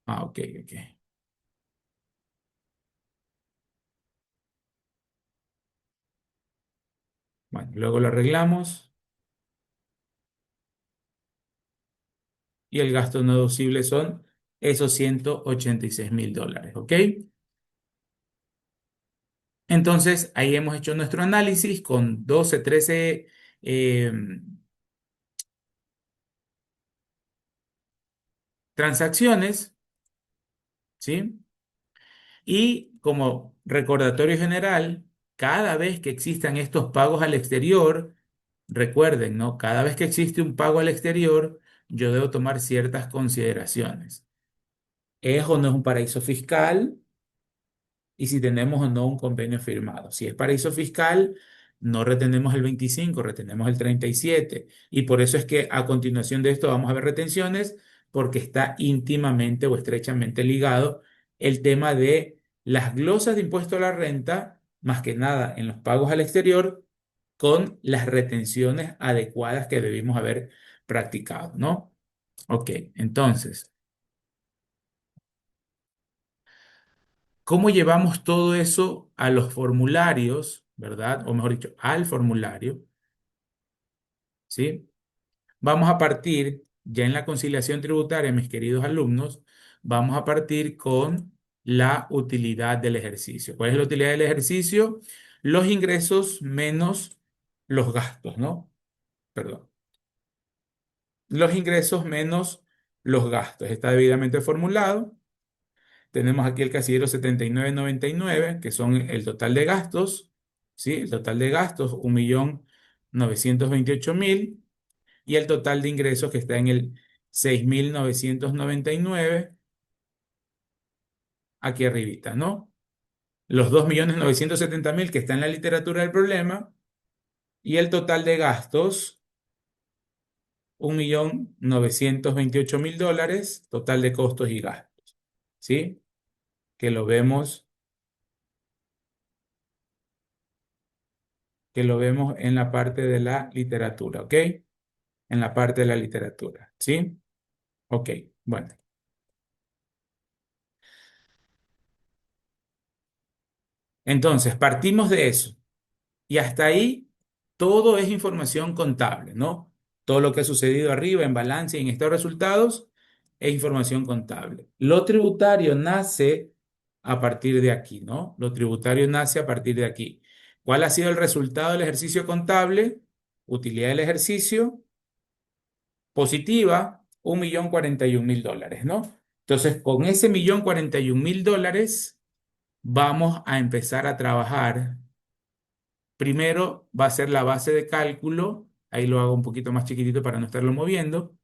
Ah, ok, ok. Bueno, luego lo arreglamos y el gasto no deducible son esos 186.000 dólares, ¿ok? Entonces, ahí hemos hecho nuestro análisis con 12, 13 eh, transacciones, ¿sí? Y como recordatorio general, cada vez que existan estos pagos al exterior, recuerden, ¿no? Cada vez que existe un pago al exterior, yo debo tomar ciertas consideraciones. ¿Es o no es un paraíso fiscal? Y si tenemos o no un convenio firmado. Si es paraíso fiscal, no retenemos el 25, retenemos el 37. Y por eso es que a continuación de esto vamos a ver retenciones, porque está íntimamente o estrechamente ligado el tema de las glosas de impuesto a la renta, más que nada en los pagos al exterior, con las retenciones adecuadas que debimos haber practicado, ¿no? Ok, entonces, ¿cómo llevamos todo eso a los formularios, verdad? O mejor dicho, al formulario, ¿sí? Vamos a partir, ya en la conciliación tributaria, mis queridos alumnos, vamos a partir con la utilidad del ejercicio. ¿Cuál es la utilidad del ejercicio? Los ingresos menos los gastos, ¿no? Perdón. Los ingresos menos los gastos. Está debidamente formulado. Tenemos aquí el casillero 7999, que son el total de gastos, ¿sí? El total de gastos, 1.928.000, y el total de ingresos que está en el 6.999 aquí arribita, ¿no? Los 2.970.000 que está en la literatura del problema, y el total de gastos, 1.928.000 dólares, total de costos y gastos, ¿sí? Que lo vemos, que lo vemos en la parte de la literatura, ¿ok? En la parte de la literatura, ¿sí? Ok, bueno. Entonces, partimos de eso. Y hasta ahí todo es información contable, ¿no? Todo lo que ha sucedido arriba en balance y en estos resultados es información contable. Lo tributario nace a partir de aquí, ¿no? Lo tributario nace a partir de aquí. ¿Cuál ha sido el resultado del ejercicio contable? Utilidad del ejercicio positiva, 1.041.000 dólares, ¿no? Entonces, con ese 1.041.000 dólares vamos a empezar a trabajar. Primero va a ser la base de cálculo, ahí lo hago un poquito más chiquitito para no estarlo moviendo.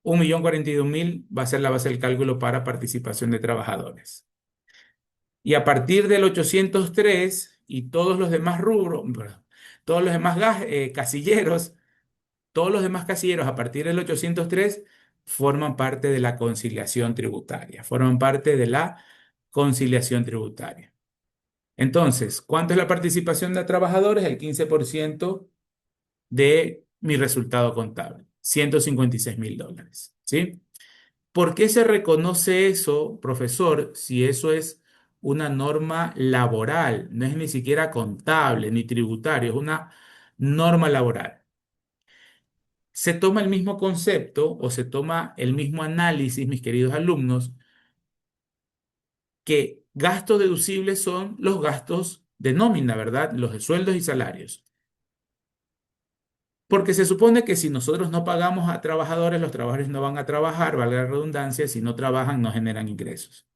1.042.000 va a ser la base del cálculo para participación de trabajadores. Y a partir del 803 y todos los demás rubros, perdón, todos los demás casilleros, todos los demás casilleros a partir del 803 forman parte de la conciliación tributaria, forman parte de la conciliación tributaria. Entonces, ¿cuánto es la participación de trabajadores? El 15% de mi resultado contable, 156.000 dólares, ¿sí? ¿Por qué se reconoce eso, profesor, si eso es una norma laboral? No es ni siquiera contable ni tributario, es una norma laboral. Se toma el mismo concepto o se toma el mismo análisis, mis queridos alumnos, que gastos deducibles son los gastos de nómina, ¿verdad? Los de sueldos y salarios. Porque se supone que si nosotros no pagamos a trabajadores, los trabajadores no van a trabajar, valga la redundancia, si no trabajan no generan ingresos.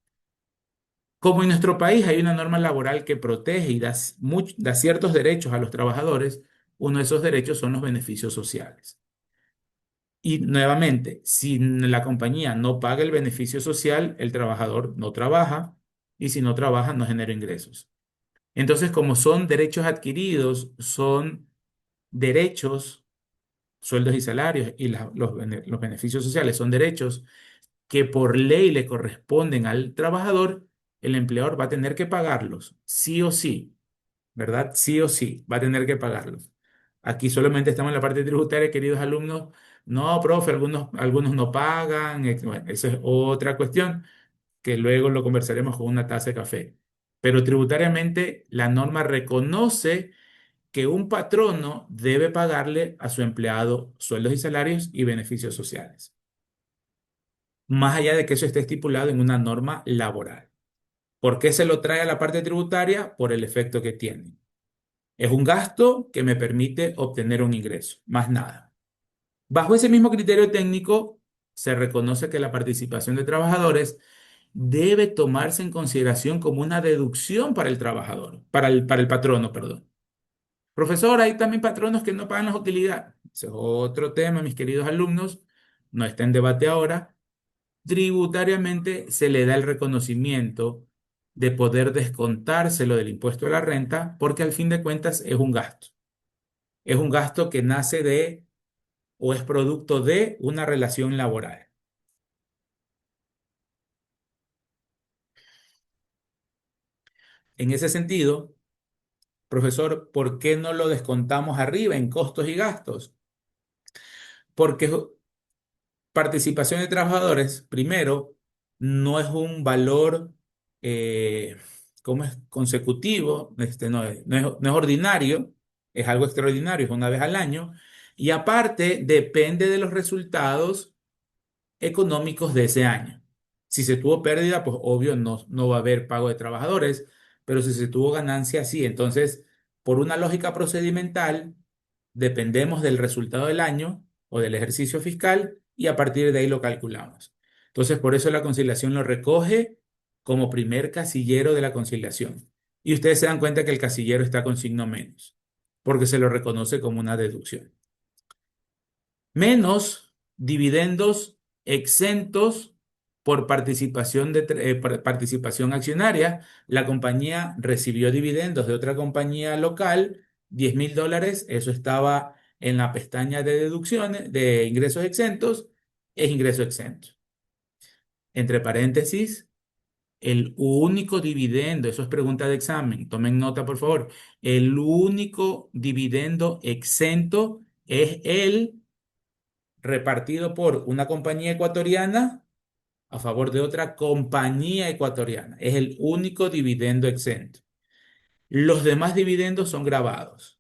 Como en nuestro país hay una norma laboral que protege y da ciertos derechos a los trabajadores, uno de esos derechos son los beneficios sociales. Y nuevamente, si la compañía no paga el beneficio social, el trabajador no trabaja y si no trabaja no genera ingresos. Entonces, como son derechos adquiridos, son derechos, sueldos y salarios y los beneficios sociales son derechos que por ley le corresponden al trabajador, el empleador va a tener que pagarlos, sí o sí, ¿verdad? Sí o sí, va a tener que pagarlos. Aquí solamente estamos en la parte tributaria, queridos alumnos. No, profe, algunos no pagan. Bueno, esa es otra cuestión que luego lo conversaremos con una taza de café. Pero tributariamente la norma reconoce que un patrono debe pagarle a su empleado sueldos y salarios y beneficios sociales, más allá de que eso esté estipulado en una norma laboral. ¿Por qué se lo trae a la parte tributaria? Por el efecto que tiene. Es un gasto que me permite obtener un ingreso, más nada. Bajo ese mismo criterio técnico, se reconoce que la participación de trabajadores debe tomarse en consideración como una deducción para el trabajador, para el patrono, perdón. Profesor, hay también patronos que no pagan las utilidades. Ese es otro tema, mis queridos alumnos. No está en debate ahora. Tributariamente se le da el reconocimiento de poder descontárselo del impuesto a la renta porque al fin de cuentas es un gasto. Es un gasto que nace de o es producto de una relación laboral. En ese sentido, profesor, ¿por qué no lo descontamos arriba en costos y gastos? Porque participación de trabajadores, primero, no es un valor, eh, ¿cómo es? Consecutivo, no es ordinario, es algo extraordinario, es una vez al año, y aparte depende de los resultados económicos de ese año. Si se tuvo pérdida, pues obvio no va a haber pago de trabajadores, pero si se tuvo ganancia, sí. Entonces, por una lógica procedimental, dependemos del resultado del año o del ejercicio fiscal y a partir de ahí lo calculamos. Entonces, por eso la conciliación lo recoge como primer casillero de la conciliación. Y ustedes se dan cuenta que el casillero está con signo menos, porque se lo reconoce como una deducción menos dividendos exentos por participación accionaria. La compañía recibió dividendos de otra compañía local, $10,000, eso estaba en la pestaña de deducciones, de ingresos exentos, es ingreso exento. Entre paréntesis, el único dividendo, eso es pregunta de examen, tomen nota por favor, el único dividendo exento es el repartido por una compañía ecuatoriana a favor de otra compañía ecuatoriana. Es el único dividendo exento. Los demás dividendos son grabados.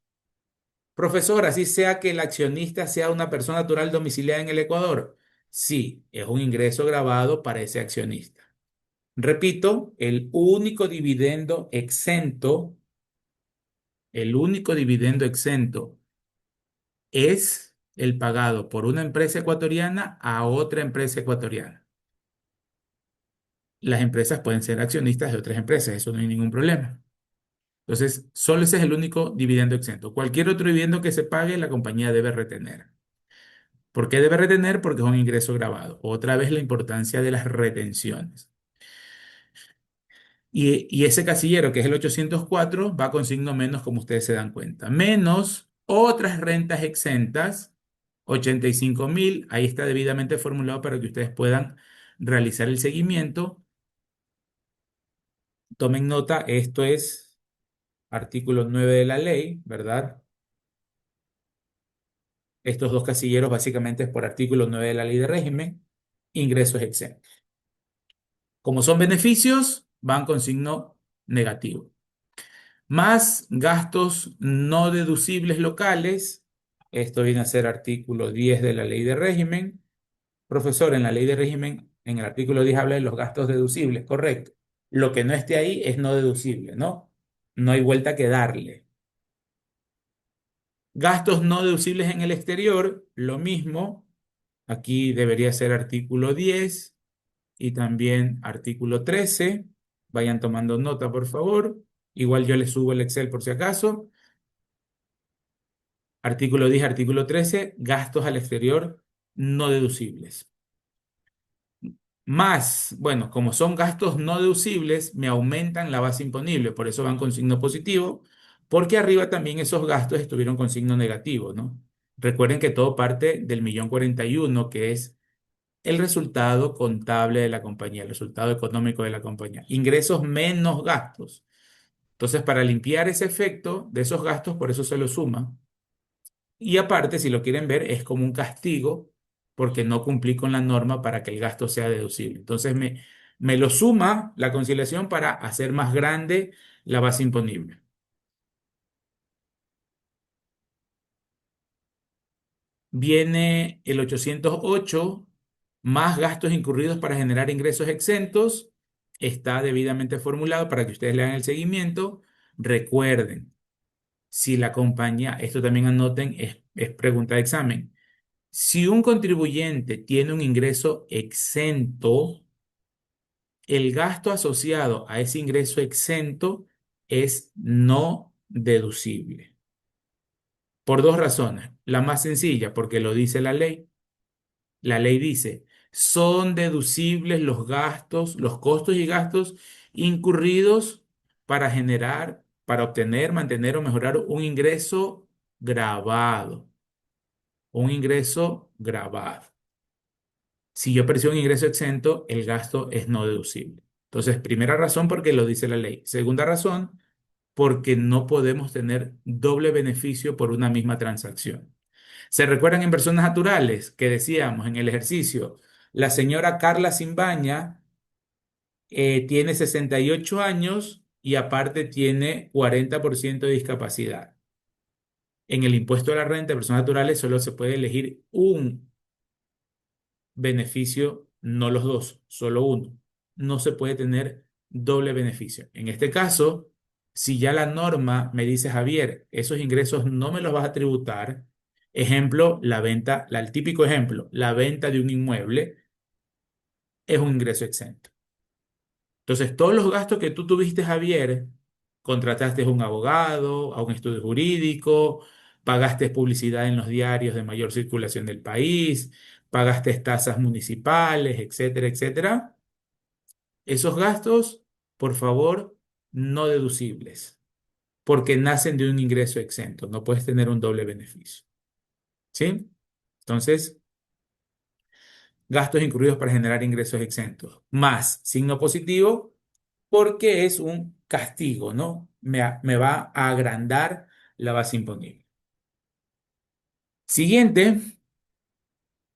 Profesor, así sea que el accionista sea una persona natural domiciliada en el Ecuador. Sí, es un ingreso grabado para ese accionista. Repito, el único dividendo exento es el pagado por una empresa ecuatoriana a otra empresa ecuatoriana. Las empresas pueden ser accionistas de otras empresas, eso no hay ningún problema. Entonces, solo ese es el único dividendo exento. Cualquier otro dividendo que se pague, la compañía debe retener. ¿Por qué debe retener? Porque es un ingreso grabado. Otra vez la importancia de las retenciones. Y ese casillero, que es el 804, va con signo menos, como ustedes se dan cuenta. Menos otras rentas exentas, 85,000. Ahí está debidamente formulado para que ustedes puedan realizar el seguimiento. Tomen nota, esto es artículo 9 de la ley, ¿verdad? Estos dos casilleros básicamente es por artículo 9 de la ley de régimen, ingresos exentos. Como son beneficios, van con signo negativo. Más gastos no deducibles locales, esto viene a ser artículo 10 de la ley de régimen. Profesor, en la ley de régimen, en el artículo 10 habla de los gastos deducibles, correcto. Lo que no esté ahí es no deducible, ¿no? No hay vuelta que darle. Gastos no deducibles en el exterior, lo mismo. Aquí debería ser artículo 10 y también artículo 13. Vayan tomando nota, por favor. Igual yo les subo el Excel por si acaso. Artículo 10, artículo 13, gastos al exterior no deducibles. Más, bueno, como son gastos no deducibles, me aumentan la base imponible, por eso van con signo positivo, porque arriba también esos gastos estuvieron con signo negativo, ¿no? Recuerden que todo parte del 1.041.000, que es el resultado contable de la compañía, el resultado económico de la compañía. Ingresos menos gastos. Entonces, para limpiar ese efecto de esos gastos, por eso se lo suma. Y aparte, si lo quieren ver, es como un castigo porque no cumplí con la norma para que el gasto sea deducible. Entonces, me lo suma la conciliación para hacer más grande la base imponible. Viene el 808, más gastos incurridos para generar ingresos exentos. está debidamente formulado para que ustedes le hagan el seguimiento. Recuerden, si la compañía, esto también anoten, es pregunta de examen. Si un contribuyente tiene un ingreso exento, el gasto asociado a ese ingreso exento es no deducible. Por dos razones. La más sencilla, porque lo dice la ley. La ley dice, son deducibles los gastos, los costos y gastos incurridos para generar, para obtener, mantener o mejorar un ingreso grabado. Un ingreso grabado. Si yo percibo un ingreso exento, el gasto es no deducible. Entonces, primera razón porque lo dice la ley. Segunda razón, porque no podemos tener doble beneficio por una misma transacción. ¿Se recuerdan en personas naturales que decíamos en el ejercicio? La señora Carla Simbaña tiene 68 años y aparte tiene 40% de discapacidad. En el impuesto a la renta de personas naturales solo se puede elegir un beneficio, no los dos, solo uno. No se puede tener doble beneficio. En este caso, si ya la norma me dice, Javier, esos ingresos no me los vas a tributar, ejemplo, la venta, el típico ejemplo, la venta de un inmueble es un ingreso exento. Entonces, todos los gastos que tú tuviste, Javier, contrataste a un abogado, a un estudio jurídico, pagaste publicidad en los diarios de mayor circulación del país, pagaste tasas municipales, etcétera, etcétera. Esos gastos, por favor, no deducibles, porque nacen de un ingreso exento. No puedes tener un doble beneficio. ¿Sí? Entonces, gastos incurridos para generar ingresos exentos, más signo positivo porque es un castigo, ¿no? Me va a agrandar la base imponible. Siguiente,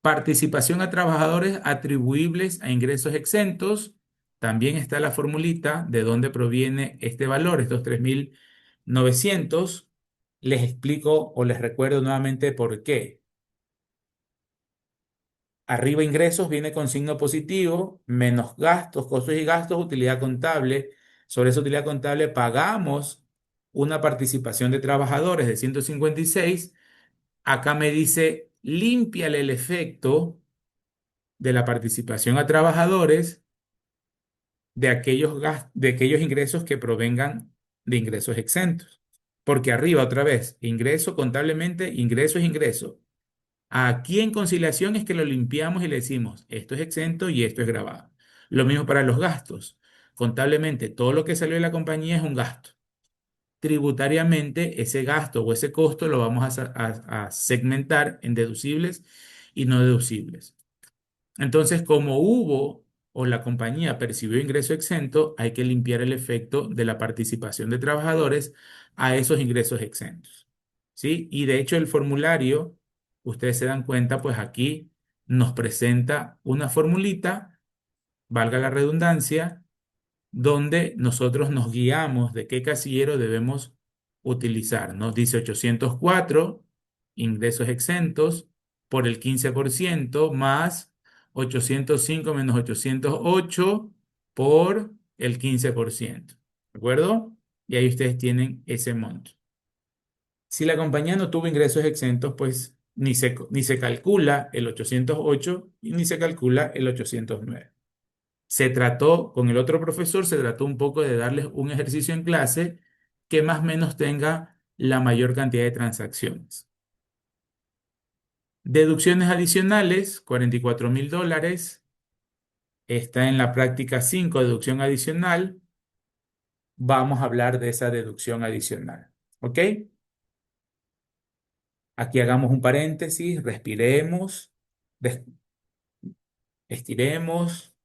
participación a trabajadores atribuibles a ingresos exentos. También está la formulita de dónde proviene este valor, estos 3.900. Les explico o les recuerdo nuevamente por qué. Arriba ingresos viene con signo positivo, menos gastos, costos y gastos, utilidad contable. Sobre esa utilidad contable pagamos una participación de trabajadores de 156. Acá me dice, límpiale el efecto de la participación a trabajadores de aquellos ingresos que provengan de ingresos exentos. Porque arriba otra vez, ingreso contablemente, ingreso es ingreso. Aquí en conciliación es que lo limpiamos y le decimos, esto es exento y esto es grabado. Lo mismo para los gastos. Contablemente, todo lo que salió de la compañía es un gasto. Tributariamente, ese gasto o ese costo lo vamos a segmentar en deducibles y no deducibles. Entonces, como hubo o la compañía percibió ingreso exento, hay que limpiar el efecto de la participación de trabajadores a esos ingresos exentos. ¿Sí? Y de hecho el formulario, ustedes se dan cuenta, pues aquí nos presenta una formulita, valga la redundancia, donde nosotros nos guiamos de qué casillero debemos utilizar. Nos dice 804 ingresos exentos por el 15% más 805 menos 808 por el 15%. ¿De acuerdo? Y ahí ustedes tienen ese monto. Si la compañía no tuvo ingresos exentos, pues ni se calcula el 808 y ni se calcula el 809. Con el otro profesor, se trató un poco de darles un ejercicio en clase que más o menos tenga la mayor cantidad de transacciones. Deducciones adicionales, $44.000. Está en la práctica 5, deducción adicional. Vamos a hablar de esa deducción adicional. ¿Ok? Aquí hagamos un paréntesis, respiremos, des- estiremos,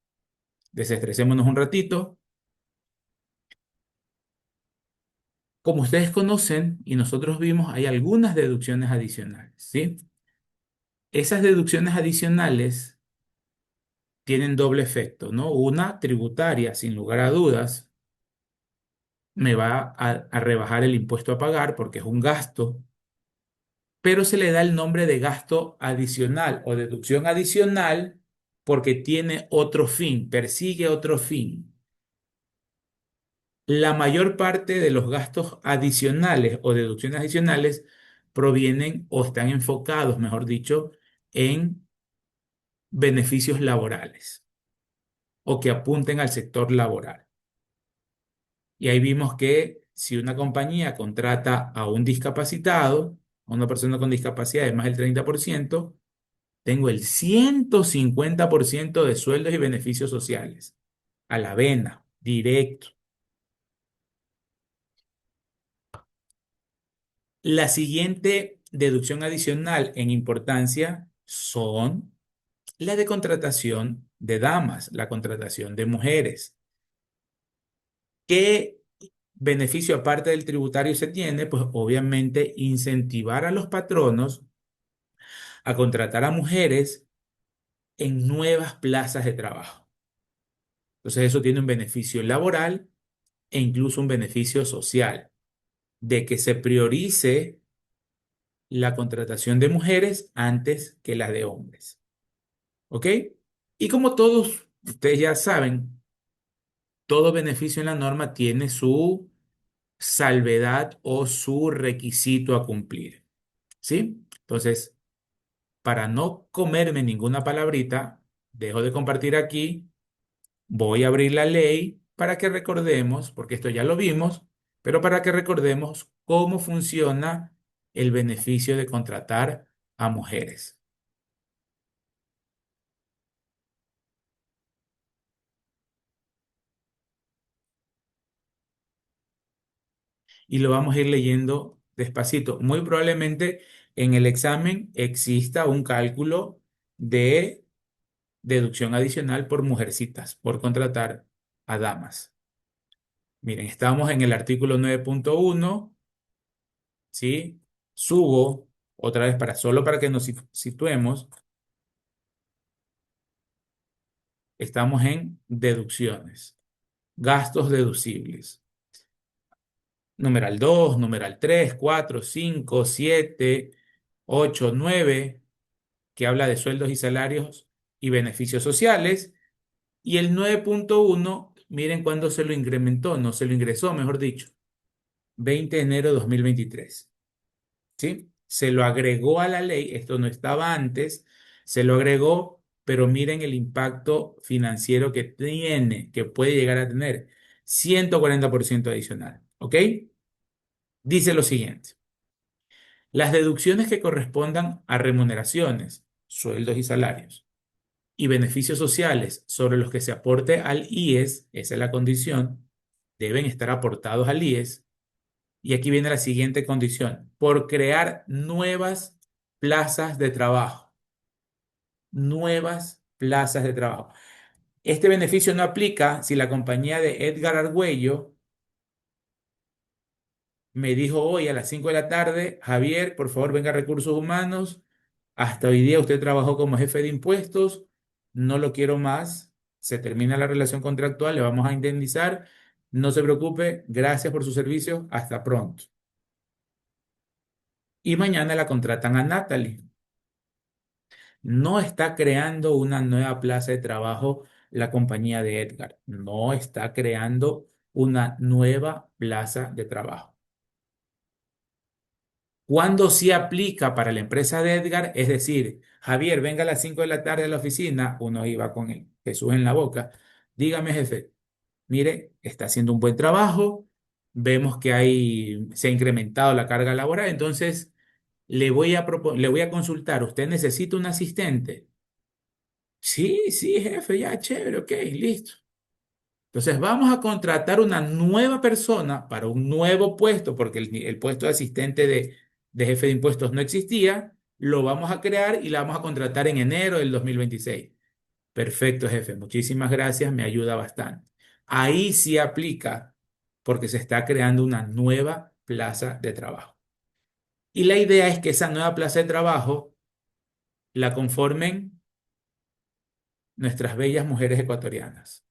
desestresémonos un ratito. Como ustedes conocen y nosotros vimos, hay algunas deducciones adicionales, ¿sí? Esas deducciones adicionales tienen doble efecto, ¿no? Una tributaria, sin lugar a dudas, me va a rebajar el impuesto a pagar porque es un gasto, pero se le da el nombre de gasto adicional o deducción adicional porque tiene otro fin, persigue otro fin. La mayor parte de los gastos adicionales o deducciones adicionales provienen o están enfocados, mejor dicho, en beneficios laborales o que apunten al sector laboral. Y ahí vimos que si una compañía contrata a un discapacitado, a una persona con discapacidad de más del 30%, tengo el 150% de sueldos y beneficios sociales a la vena, directo. La siguiente deducción adicional en importancia son la de contratación de damas, la contratación de mujeres. ¿Qué beneficio aparte del tributario se tiene? Pues obviamente incentivar a los patronos a contratar a mujeres en nuevas plazas de trabajo. Entonces eso tiene un beneficio laboral e incluso un beneficio social, de que se priorice la contratación de mujeres antes que la de hombres. ¿Ok? Y como todos ustedes ya saben, todo beneficio en la norma tiene su salvedad o su requisito a cumplir. ¿Sí? Entonces, para no comerme ninguna palabrita, dejo de compartir aquí, voy a abrir la ley para que recordemos, porque esto ya lo vimos, pero para que recordemos cómo funciona el beneficio de contratar a mujeres. Y lo vamos a ir leyendo despacito. Muy probablemente en el examen exista un cálculo de deducción adicional por mujercitas, por contratar a damas. Miren, estamos en el artículo 9.1, ¿sí? Subo otra vez solo para que nos situemos. Estamos en deducciones, gastos deducibles. Numeral 2, numeral 3, 4, 5, 7, 8, 9, que habla de sueldos y salarios y beneficios sociales. Y el 9.1, miren cuándo se lo incrementó, no se lo ingresó, mejor dicho, 20 de enero de 2023. ¿Sí? Se lo agregó a la ley, esto no estaba antes, se lo agregó, pero miren el impacto financiero que tiene, que puede llegar a tener, 140% adicional. ¿Ok? Dice lo siguiente. Las deducciones que correspondan a remuneraciones, sueldos y salarios, y beneficios sociales sobre los que se aporte al IES, esa es la condición, deben estar aportados al IES. Y aquí viene la siguiente condición, por crear nuevas plazas de trabajo, nuevas plazas de trabajo. Este beneficio no aplica si la compañía de Edgar Argüello me dijo hoy a las 5 de la tarde, Javier, por favor venga a Recursos Humanos, hasta hoy día usted trabajó como jefe de impuestos, no lo quiero más, se termina la relación contractual, le vamos a indemnizar, no se preocupe, gracias por su servicio, hasta pronto. Y mañana la contratan a Natalie. No está creando una nueva plaza de trabajo la compañía de Edgar, no está creando una nueva plaza de trabajo. Cuando sí aplica para la empresa de Edgar, es decir, Javier, venga a las 5 de la tarde a la oficina, uno iba con el Jesús en la boca, dígame jefe, mire, está haciendo un buen trabajo, vemos que se ha incrementado la carga laboral, entonces le voy a consultar, ¿usted necesita un asistente? Sí, sí, jefe, ya, chévere, ok, listo. Entonces vamos a contratar una nueva persona para un nuevo puesto, porque el puesto de asistente de jefe de impuestos no existía, lo vamos a crear y la vamos a contratar en enero del 2026. Perfecto, jefe, muchísimas gracias, me ayuda bastante. Ahí sí aplica, porque se está creando una nueva plaza de trabajo. Y la idea es que esa nueva plaza de trabajo la conformen nuestras bellas mujeres ecuatorianas.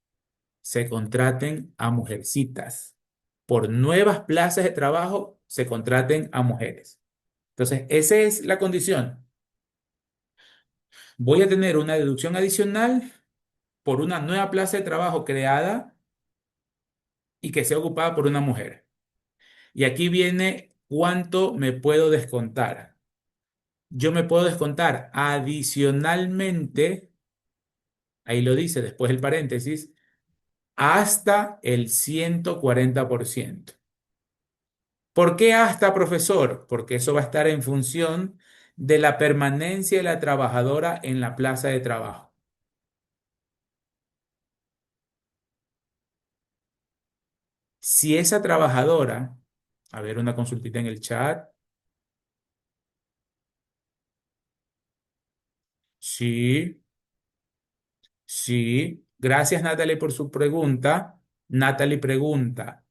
Se contraten a mujercitas. Por nuevas plazas de trabajo, se contraten a mujeres. Entonces, esa es la condición. Voy a tener una deducción adicional por una nueva plaza de trabajo creada y que sea ocupada por una mujer. Y aquí viene cuánto me puedo descontar. Yo me puedo descontar adicionalmente, ahí lo dice después el paréntesis, hasta el 140%. ¿Por qué hasta, profesor? Porque eso va a estar en función de la permanencia de la trabajadora en la plaza de trabajo. Si esa trabajadora, a ver una consultita en el chat, sí, sí, gracias Natalie por su pregunta. Natalie pregunta,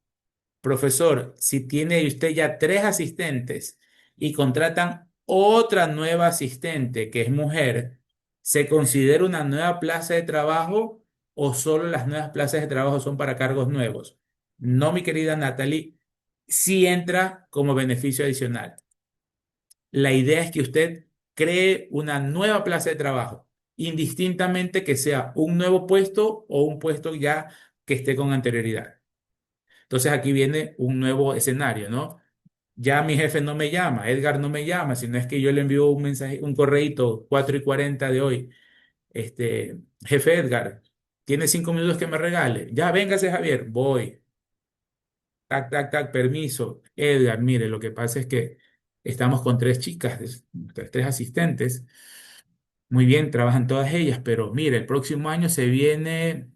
profesor, si tiene usted ya tres asistentes y contratan otra nueva asistente que es mujer, ¿se considera una nueva plaza de trabajo o solo las nuevas plazas de trabajo son para cargos nuevos? No, mi querida Natalie, sí entra como beneficio adicional. La idea es que usted cree una nueva plaza de trabajo, indistintamente que sea un nuevo puesto o un puesto ya que esté con anterioridad. Entonces aquí viene un nuevo escenario, ¿no? Ya mi jefe no me llama, Edgar no me llama, sino es que yo le envío un mensaje, un correíto 4:40 de hoy. Jefe Edgar, ¿tiene 5 minutos que me regale? Ya, véngase Javier, voy. Tac, tac, tac, permiso. Edgar, mire, lo que pasa es que estamos con tres chicas, tres asistentes. Muy bien, trabajan todas ellas, pero mire, el próximo año se viene,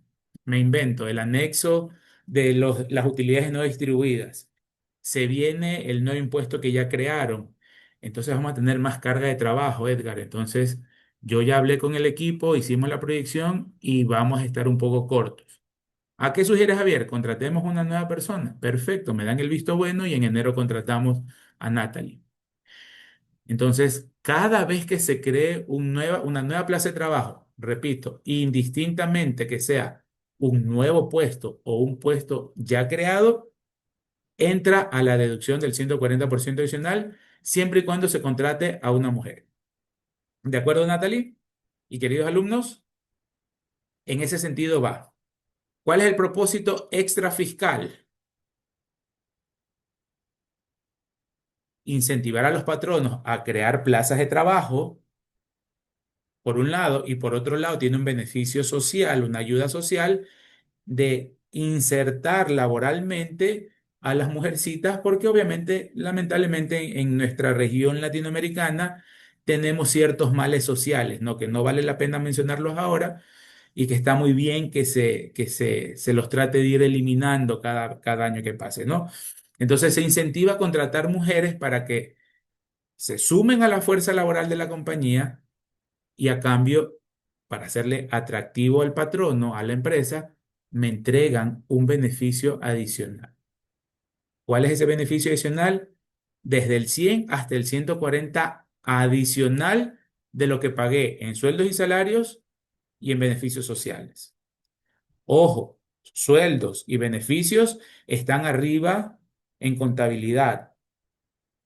me invento, el anexo de las utilidades no distribuidas. Se viene el nuevo impuesto que ya crearon. Entonces vamos a tener más carga de trabajo, Edgar. Entonces yo ya hablé con el equipo, hicimos la proyección y vamos a estar un poco cortos. ¿A qué sugieres, Javier? Contratemos una nueva persona. Perfecto, me dan el visto bueno y en enero contratamos a Natalie. Entonces, cada vez que se cree una nueva plaza de trabajo, repito, indistintamente que sea un nuevo puesto o un puesto ya creado, entra a la deducción del 140% adicional, siempre y cuando se contrate a una mujer. ¿De acuerdo, Natalie? Y queridos alumnos, en ese sentido va. ¿Cuál es el propósito extra fiscal? Incentivar a los patronos a crear plazas de trabajo por un lado, y por otro lado tiene un beneficio social, una ayuda social de insertar laboralmente a las mujercitas, porque obviamente, lamentablemente, en nuestra región latinoamericana tenemos ciertos males sociales, ¿no? Que no vale la pena mencionarlos ahora y que está muy bien que se los trate de ir eliminando cada año que pase, ¿no? Entonces se incentiva a contratar mujeres para que se sumen a la fuerza laboral de la compañía y a cambio, para hacerle atractivo al patrono, a la empresa, me entregan un beneficio adicional. ¿Cuál es ese beneficio adicional? Desde el 100 hasta el 140 adicional de lo que pagué en sueldos y salarios y en beneficios sociales. Ojo, sueldos y beneficios están arriba en contabilidad,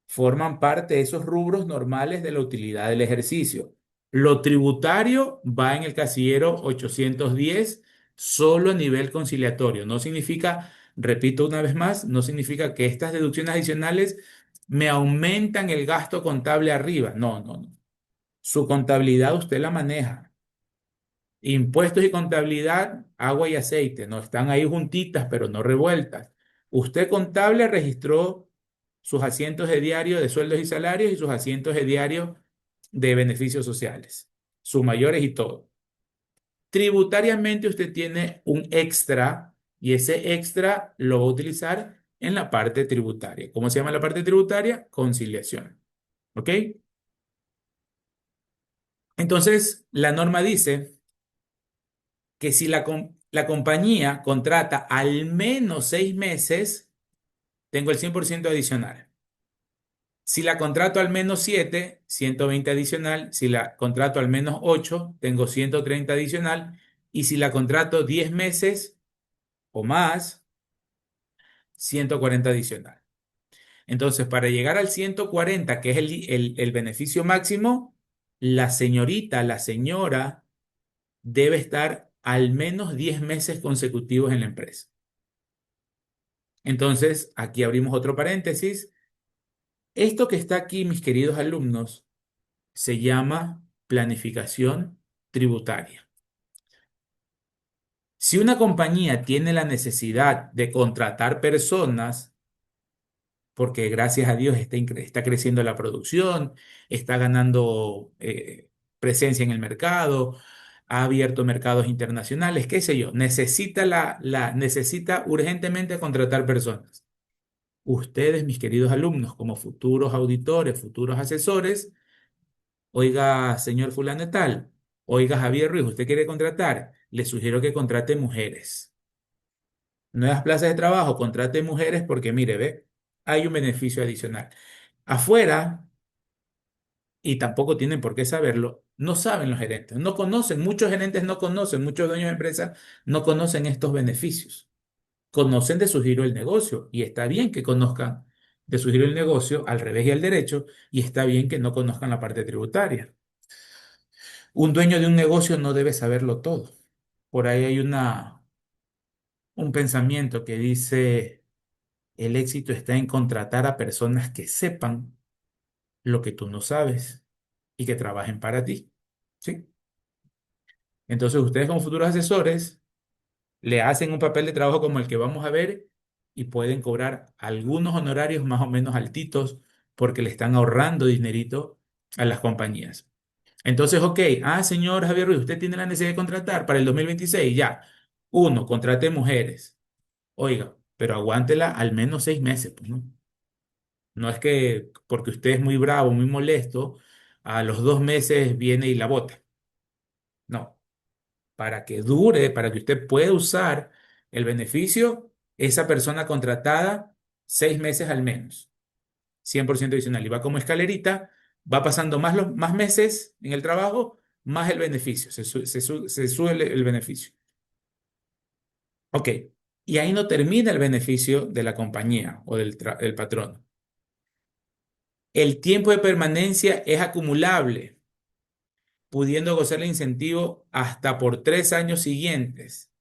forman parte de esos rubros normales de la utilidad del ejercicio. Lo tributario va en el casillero 810, solo a nivel conciliatorio. No significa, repito una vez más, no significa que estas deducciones adicionales me aumentan el gasto contable arriba. No, no, no. Su contabilidad usted la maneja. Impuestos y contabilidad, agua y aceite, no están ahí juntitas, pero no revueltas. Usted contable registró sus asientos de diario de sueldos y salarios y sus asientos de diario de beneficios sociales, sus mayores y todo. Tributariamente usted tiene un extra y ese extra lo va a utilizar en la parte tributaria. ¿Cómo se llama la parte tributaria? Conciliación. ¿Ok? Entonces, la norma dice que si la compañía contrata al menos 6 meses, tengo el 100% adicional. Si la contrato al menos 7, 120 adicional. Si la contrato al menos 8, tengo 130 adicional. Y si la contrato 10 meses o más, 140 adicional. Entonces, para llegar al 140, que es el beneficio máximo, la señorita, la señora, debe estar al menos 10 meses consecutivos en la empresa. Entonces, aquí abrimos otro paréntesis. Esto que está aquí, mis queridos alumnos, se llama planificación tributaria. Si una compañía tiene la necesidad de contratar personas, porque gracias a Dios está creciendo la producción, está ganando presencia en el mercado, ha abierto mercados internacionales, qué sé yo, necesita urgentemente contratar personas. Ustedes, mis queridos alumnos, como futuros auditores, futuros asesores, oiga, señor fulano de tal, oiga, Javier Ruiz, ¿usted quiere contratar? Le sugiero que contrate mujeres. Nuevas plazas de trabajo, contrate mujeres porque, mire, ve, hay un beneficio adicional. Afuera, y tampoco tienen por qué saberlo, no saben los gerentes, no conocen, muchos gerentes no conocen, muchos dueños de empresas no conocen estos beneficios. Conocen de su giro el negocio y está bien que conozcan de su giro el negocio al revés y al derecho y está bien que no conozcan la parte tributaria. Un dueño de un negocio no debe saberlo todo. Por ahí hay un pensamiento que dice, el éxito está en contratar a personas que sepan lo que tú no sabes y que trabajen para ti. ¿Sí? Entonces ustedes como futuros asesores le hacen un papel de trabajo como el que vamos a ver y pueden cobrar algunos honorarios más o menos altitos porque le están ahorrando dinerito a las compañías. Entonces, ok, señor Javier Ruiz, usted tiene la necesidad de contratar para el 2026, ya. Uno, contrate mujeres. Oiga, pero aguántela al menos 6 meses, pues, ¿no? No es que porque usted es muy bravo, muy molesto, a los 2 meses viene y la bota. No, para que dure, para que usted pueda usar el beneficio, esa persona contratada 6 meses al menos, 100% adicional. Y va como escalerita, va pasando más meses en el trabajo, más el beneficio, se sube el beneficio. Ok, y ahí no termina el beneficio de la compañía o del patrón. El tiempo de permanencia es acumulable, pudiendo gozar el incentivo hasta por 3 años siguientes.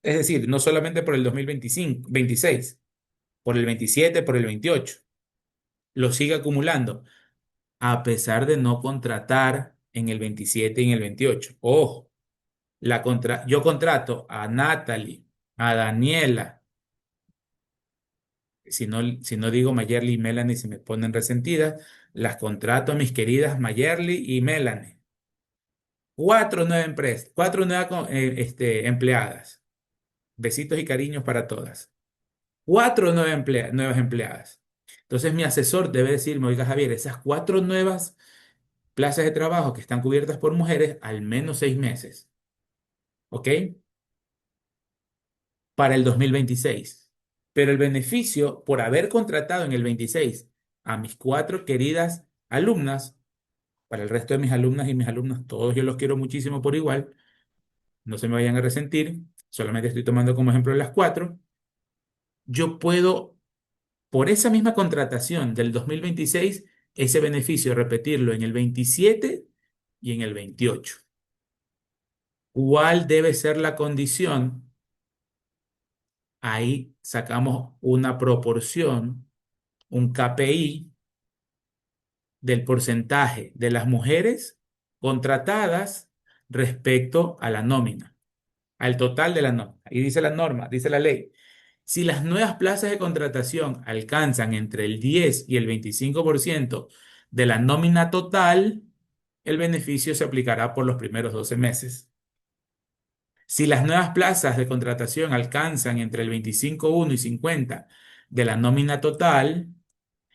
Es decir, no solamente por el 2025, 26, por el 27, por el 28. Lo sigue acumulando, a pesar de no contratar en el 27 y en el 28. Ojo, yo contrato a Natalie, a Daniela, si no digo Mayerly y Melanie se me ponen resentidas, las contrato a mis queridas Mayerly y Melanie. Cuatro nuevas empleadas. Besitos y cariños para todas. Cuatro nuevas empleadas. Entonces mi asesor debe decirme, oiga Javier, esas cuatro nuevas plazas de trabajo que están cubiertas por mujeres, al menos 6 meses, ¿ok? Para el 2026. Pero el beneficio por haber contratado en el 26 a mis cuatro queridas alumnas, para el resto de mis alumnas y mis alumnos, todos yo los quiero muchísimo por igual, no se me vayan a resentir, solamente estoy tomando como ejemplo las cuatro, yo puedo, por esa misma contratación del 2026 ese beneficio repetirlo en el 27 y en el 28. ¿Cuál debe ser la condición? Ahí sacamos una proporción, un KPI del porcentaje de las mujeres contratadas respecto a la nómina, al total de la nómina. Y dice la norma, dice la ley, si las nuevas plazas de contratación alcanzan entre el 10 y el 25% de la nómina total, el beneficio se aplicará por los primeros 12 meses. Si las nuevas plazas de contratación alcanzan entre el 25,1 y 50 de la nómina total,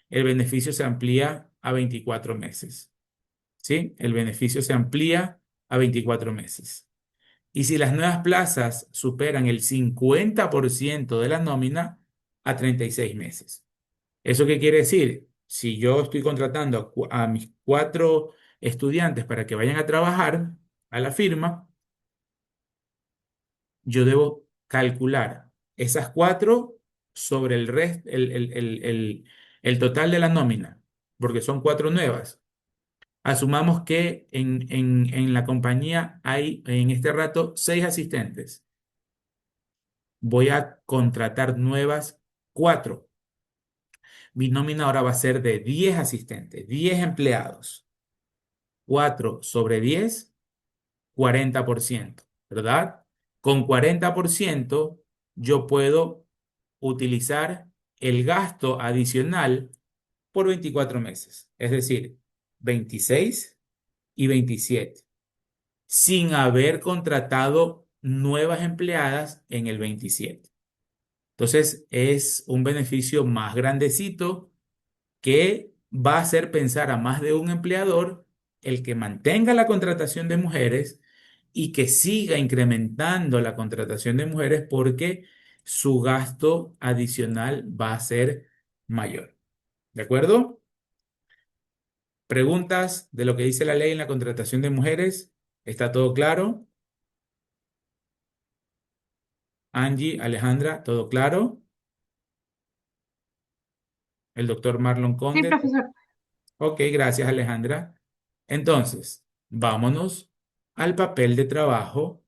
el beneficio se amplía a 24 meses. ¿Sí? El beneficio se amplía a 24 meses. Y si las nuevas plazas superan el 50% de la nómina, a 36 meses. ¿Eso qué quiere decir? Si yo estoy contratando a mis cuatro estudiantes para que vayan a trabajar a la firma, yo debo calcular esas cuatro sobre el total de la nómina, porque son cuatro nuevas. Asumamos que en la compañía hay en este rato 6 asistentes. voy a contratar nuevas 4. Mi nómina ahora va a ser de 10 asistentes, 10 empleados. 4 sobre 10, 40%, ¿verdad? Con 40% yo puedo utilizar el gasto adicional por 24 meses, es decir, 26 y 27, sin haber contratado nuevas empleadas en el 27. Entonces, es un beneficio más grandecito que va a hacer pensar a más de un empleador el que mantenga la contratación de mujeres y que siga incrementando la contratación de mujeres porque su gasto adicional va a ser mayor. ¿De acuerdo? ¿Preguntas de lo que dice la ley en la contratación de mujeres? ¿Está todo claro? Angie, Alejandra, ¿todo claro? El doctor Marlon Sí, Conde. profesor. Ok, gracias, Alejandra. Entonces, vámonos al papel de trabajo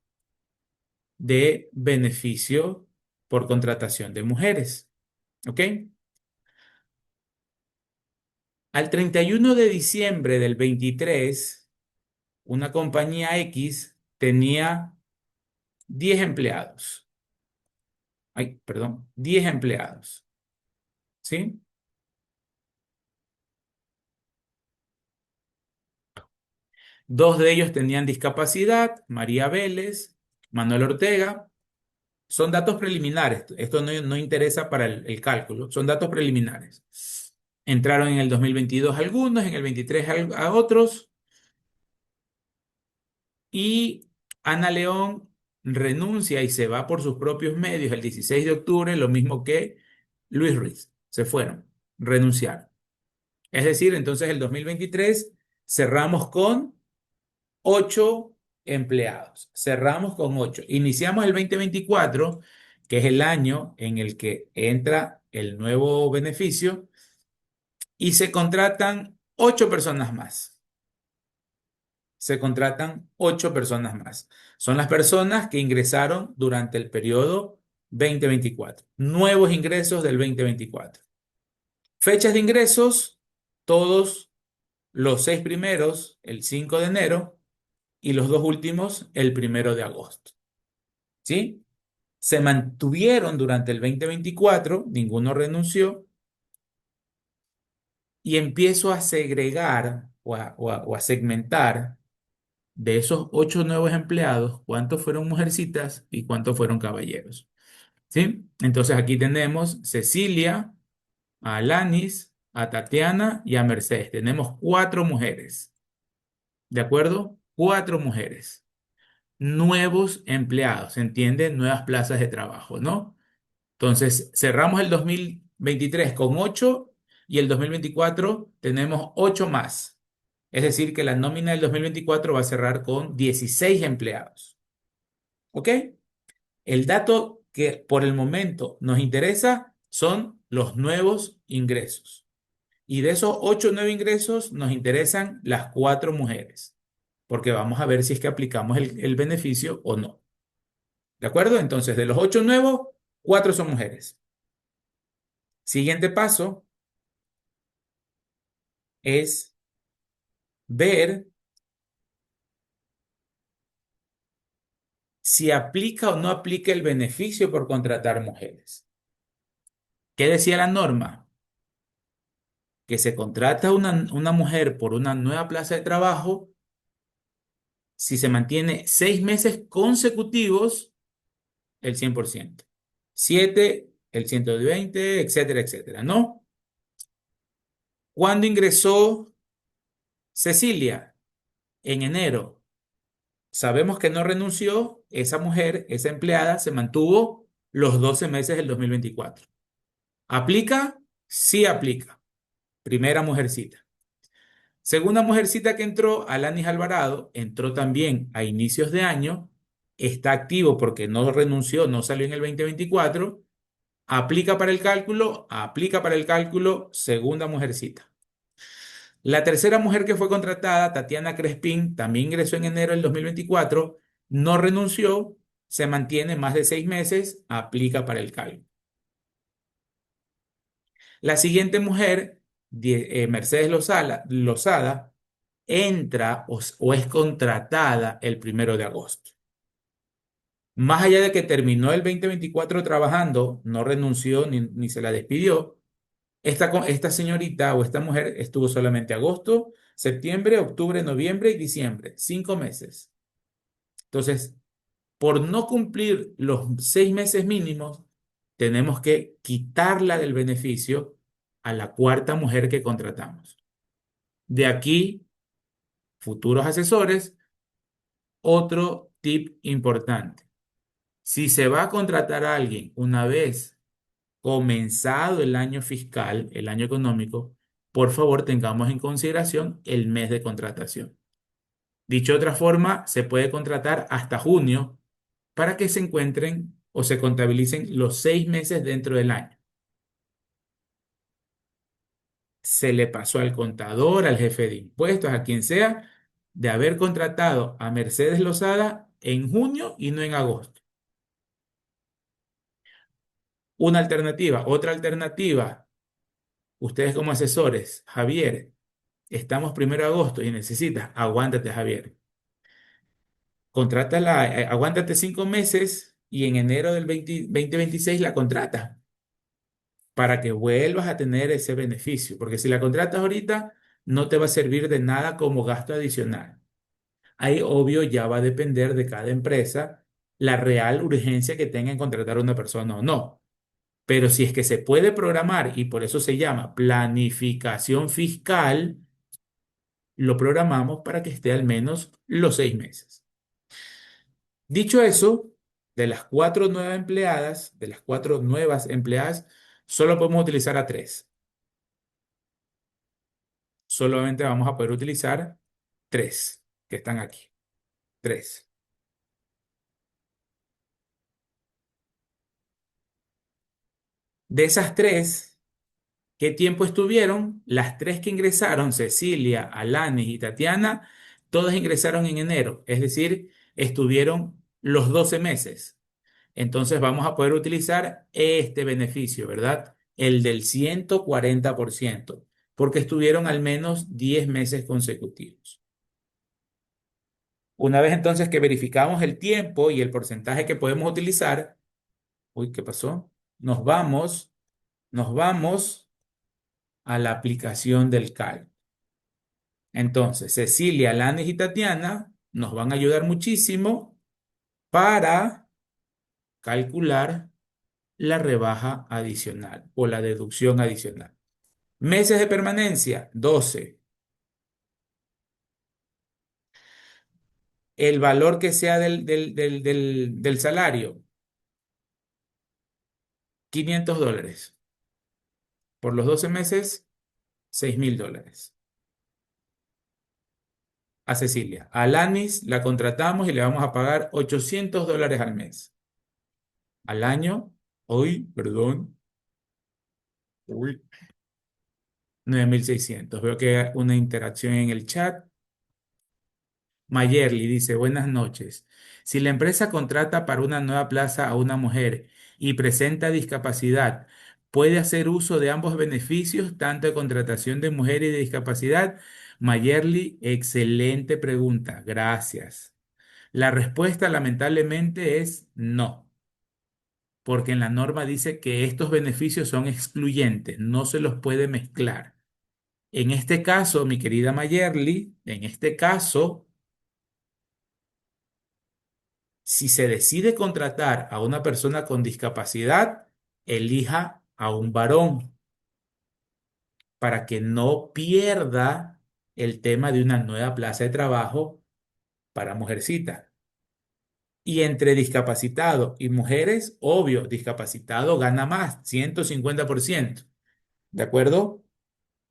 de beneficio por contratación de mujeres. ¿Ok? Al 31 de diciembre del 23, una compañía X tenía 10 empleados. Ay, perdón, 10 empleados. ¿Sí? Dos de ellos tenían discapacidad, María Vélez, Manuel Ortega. Son datos preliminares. Esto no interesa para el cálculo. Son datos preliminares. Entraron en el 2022 algunos, en el 23 a otros. Y Ana León renuncia y se va por sus propios medios el 16 de octubre, lo mismo que Luis Ruiz. Se fueron, renunciaron. Es decir, entonces el 2023 cerramos con 8 empleados. Cerramos con 8. Iniciamos el 2024, que es el año en el que entra el nuevo beneficio, y se contratan 8 personas más. Se contratan 8 personas más. Son las personas que ingresaron durante el periodo 2024. Nuevos ingresos del 2024. Fechas de ingresos, todos los 6 primeros, el 5 de enero, y los dos últimos, el 1 de agosto. ¿Sí? Se mantuvieron durante el 2024, ninguno renunció, y empiezo a segregar o a segmentar de esos 8 nuevos empleados, cuántos fueron mujercitas y cuántos fueron caballeros. ¿Sí? Entonces aquí tenemos Cecilia, a Alanis, a Tatiana y a Mercedes. Tenemos 4 mujeres. ¿De acuerdo? 4 mujeres. Nuevos empleados, ¿se entiende? Nuevas plazas de trabajo, ¿no? Entonces, cerramos el 2023 con 8 y el 2024 tenemos 8 más. Es decir, que la nómina del 2024 va a cerrar con 16 empleados. ¿Ok? El dato que por el momento nos interesa son los nuevos ingresos. Y de esos 8 nuevos ingresos nos interesan las 4 mujeres, porque vamos a ver si es que aplicamos el beneficio o no. ¿De acuerdo? Entonces, de los 8 nuevos, 4 son mujeres. Siguiente paso es ver si aplica o no aplica el beneficio por contratar mujeres. ¿Qué decía la norma? Que se contrata una mujer por una nueva plaza de trabajo si se mantiene 6 meses consecutivos, el 100%. 7, el 120, etcétera, etcétera, ¿no? ¿Cuándo ingresó Cecilia? En enero. Sabemos que no renunció, esa mujer, esa empleada, se mantuvo los 12 meses del 2024. ¿Aplica? Sí aplica. Primera mujercita. Segunda mujercita que entró, Alanis Alvarado, entró también a inicios de año, está activo porque no renunció, no salió en el 2024, aplica para el cálculo, segunda mujercita. La tercera mujer que fue contratada, Tatiana Crespín, también ingresó en enero del 2024, no renunció, se mantiene más de 6 meses, aplica para el cálculo. La siguiente mujer, Mercedes Lozada, entra o es contratada el 1 de agosto. Más allá de que terminó el 2024 trabajando, no renunció ni se la despidió, esta señorita o esta mujer estuvo solamente agosto, septiembre, octubre, noviembre y diciembre, 5 meses. Entonces, por no cumplir los 6 meses mínimos, tenemos que quitarla del beneficio a la cuarta mujer que contratamos. De aquí, futuros asesores, otro tip importante. Si se va a contratar a alguien una vez comenzado el año fiscal, el año económico, por favor tengamos en consideración el mes de contratación. Dicho de otra forma, se puede contratar hasta junio para que se encuentren o se contabilicen los 6 meses dentro del año. Se le pasó al contador, al jefe de impuestos, a quien sea, de haber contratado a Mercedes Lozada en junio y no en agosto. Una alternativa, otra alternativa, ustedes como asesores, Javier, estamos 1 de agosto y necesitas, aguántate, Javier. Contrátala, aguántate 5 meses y en enero del 2026 la contratas para que vuelvas a tener ese beneficio. Porque si la contratas ahorita, no te va a servir de nada como gasto adicional. Ahí, obvio, ya va a depender de cada empresa la real urgencia que tenga en contratar a una persona o no. Pero si es que se puede programar y por eso se llama planificación fiscal, lo programamos para que esté al menos los 6 meses. Dicho eso, de las cuatro nuevas empleadas, solo podemos utilizar a tres. Solamente vamos a poder utilizar tres que están aquí. Tres. De esas tres, ¿qué tiempo estuvieron? Las tres que ingresaron, Cecilia, Alanis y Tatiana, todas ingresaron en enero, es decir, estuvieron los 12 meses. Entonces vamos a poder utilizar este beneficio, ¿verdad? El del 140%, porque estuvieron al menos 10 meses consecutivos. Una vez entonces que verificamos el tiempo y el porcentaje que podemos utilizar, uy, ¿qué pasó? Nos vamos a la aplicación del CAL. Entonces, Cecilia, Lanes y Tatiana nos van a ayudar muchísimo para calcular la rebaja adicional o la deducción adicional. Meses de permanencia, 12. El valor que sea del salario, $500. Por los 12 meses, $6,000. A Cecilia. A Alanis la contratamos y le vamos a pagar $800 al mes. Al año, hoy, perdón, uy, 9,600. Veo que hay una interacción en el chat. Mayerly dice, buenas noches. Si la empresa contrata para una nueva plaza a una mujer y presenta discapacidad, ¿puede hacer uso de ambos beneficios, tanto de contratación de mujer y de discapacidad? Mayerly, excelente pregunta. Gracias. La respuesta lamentablemente es no, porque en la norma dice que estos beneficios son excluyentes, no se los puede mezclar. En este caso, mi querida Mayerly, en este caso, si se decide contratar a una persona con discapacidad, elija a un varón para que no pierda el tema de una nueva plaza de trabajo para mujercita. Y entre discapacitado y mujeres, obvio, discapacitado gana más, 150%. ¿De acuerdo?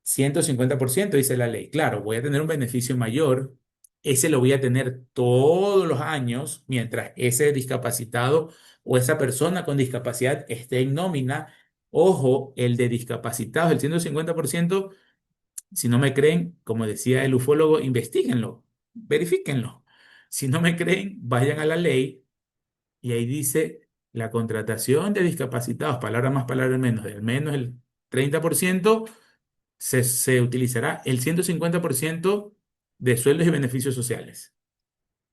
150% dice la ley. Claro, voy a tener un beneficio mayor. Ese lo voy a tener todos los años mientras ese discapacitado o esa persona con discapacidad esté en nómina. Ojo, el de discapacitados, el 150%, si no me creen, como decía el ufólogo, investíguenlo, verifíquenlo. Si no me creen, vayan a la ley y ahí dice la contratación de discapacitados, palabra más, palabra menos, de al menos el 30%, se utilizará el 150% de sueldos y beneficios sociales.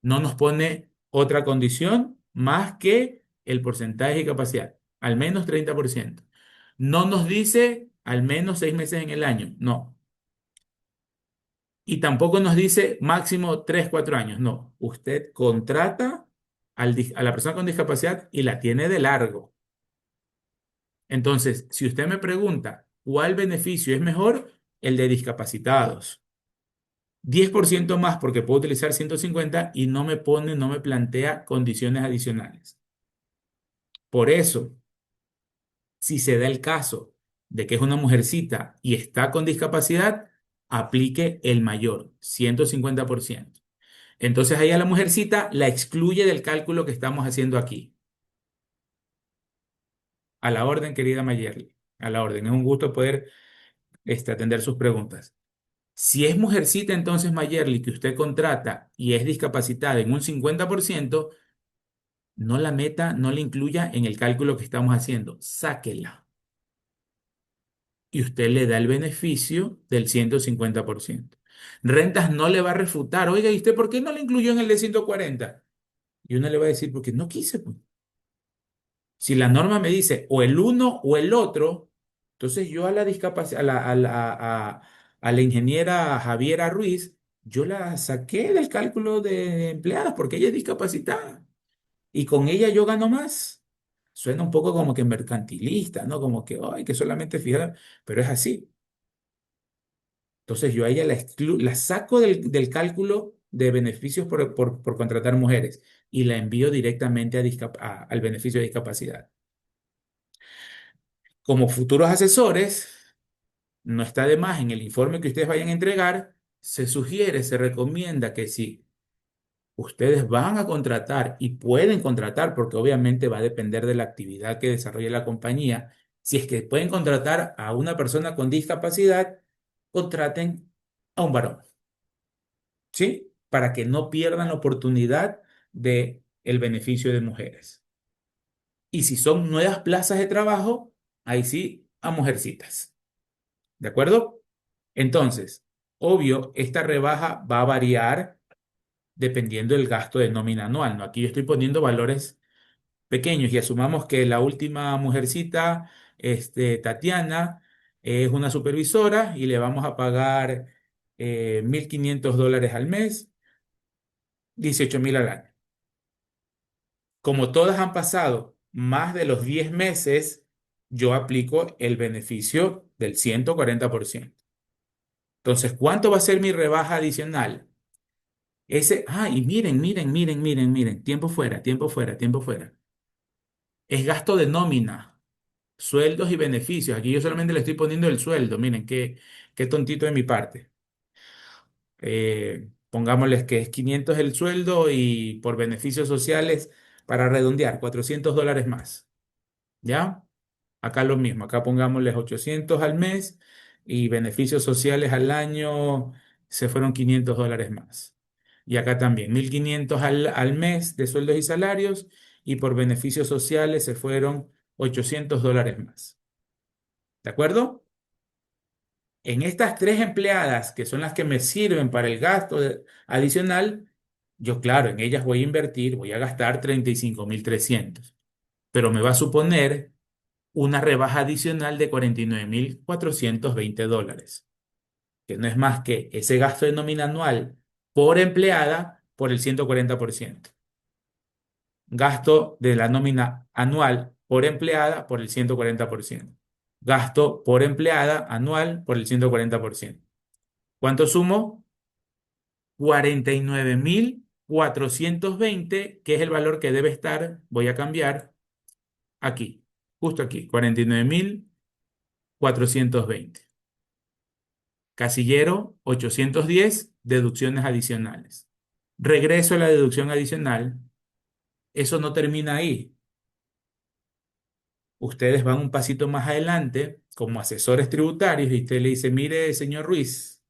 No nos pone otra condición más que el porcentaje de capacidad, al menos 30%. No nos dice al menos 6 meses en el año, no. Y tampoco nos dice máximo 3 4 años, no. Usted contrata a la persona con discapacidad y la tiene de largo. Entonces, si usted me pregunta cuál beneficio es mejor, el de discapacitados. 10% más porque puedo utilizar 150 y no me pone, no me plantea condiciones adicionales. Por eso, si se da el caso de que es una mujercita y está con discapacidad, aplique el mayor, 150%. Entonces ahí a la mujercita la excluye del cálculo que estamos haciendo aquí. A la orden, querida Mayerly. A la orden. Es un gusto poder atender sus preguntas. Si es mujercita, entonces Mayerly, que usted contrata y es discapacitada en un 50%, no la meta, no la incluya en el cálculo que estamos haciendo. Sáquela. Y usted le da el beneficio del 150%. Rentas no le va a refutar. Oiga, ¿y usted por qué no la incluyó en el de 140? Y uno le va a decir, porque no quise, pues. Si la norma me dice o el uno o el otro, entonces yo a la discapacidad, a la ingeniera Javiera Ruiz, yo la saqué del cálculo de empleadas porque ella es discapacitada y con ella yo gano más. Suena un poco como que mercantilista, ¿no? Como que, ay, que solamente fijar, pero es así. Entonces yo a ella la saco del cálculo de beneficios por contratar mujeres y la envío directamente al beneficio de discapacidad. Como futuros asesores, no está de más en el informe que ustedes vayan a entregar, se sugiere, se recomienda que si ustedes van a contratar y pueden contratar, porque obviamente va a depender de la actividad que desarrolle la compañía, si es que pueden contratar a una persona con discapacidad, contraten a un varón, ¿sí? Para que no pierdan la oportunidad de el beneficio de mujeres. Y si son nuevas plazas de trabajo, ahí sí, a mujercitas. ¿De acuerdo? Entonces, obvio, esta rebaja va a variar dependiendo del gasto de nómina anual, ¿no? Aquí yo estoy poniendo valores pequeños y asumamos que la última mujercita, Tatiana, es una supervisora y le vamos a pagar $1.500 al mes, 18.000 al año. Como todas han pasado más de los 10 meses, yo aplico el beneficio del 140%. Entonces, ¿cuánto va a ser mi rebaja adicional? Y miren, tiempo fuera, tiempo fuera, tiempo fuera. Es gasto de nómina, sueldos y beneficios. Aquí yo solamente le estoy poniendo el sueldo. Miren, qué tontito de mi parte. Pongámosles que es 500 el sueldo y por beneficios sociales, para redondear, $400 más. ¿Ya? Acá lo mismo, acá pongámosles 800 al mes y beneficios sociales al año se fueron $500 más. Y acá también, 1.500 al mes de sueldos y salarios y por beneficios sociales se fueron $800 más. ¿De acuerdo? En estas tres empleadas, que son las que me sirven para el gasto adicional, yo claro, en ellas voy a invertir, voy a gastar 35.300, pero me va a suponer una rebaja adicional de $49.420, que no es más que ese gasto de nómina anual por empleada por el 140%. Gasto de la nómina anual por empleada por el 140%. Gasto por empleada anual por el 140%. ¿Cuánto sumo? 49.420, que es el valor que debe estar, voy a cambiar aquí, justo aquí, 49.420. Casillero 810, deducciones adicionales. Regreso a la deducción adicional. Eso no termina ahí. Ustedes van un pasito más adelante como asesores tributarios y usted le dice, mire, señor Ruiz,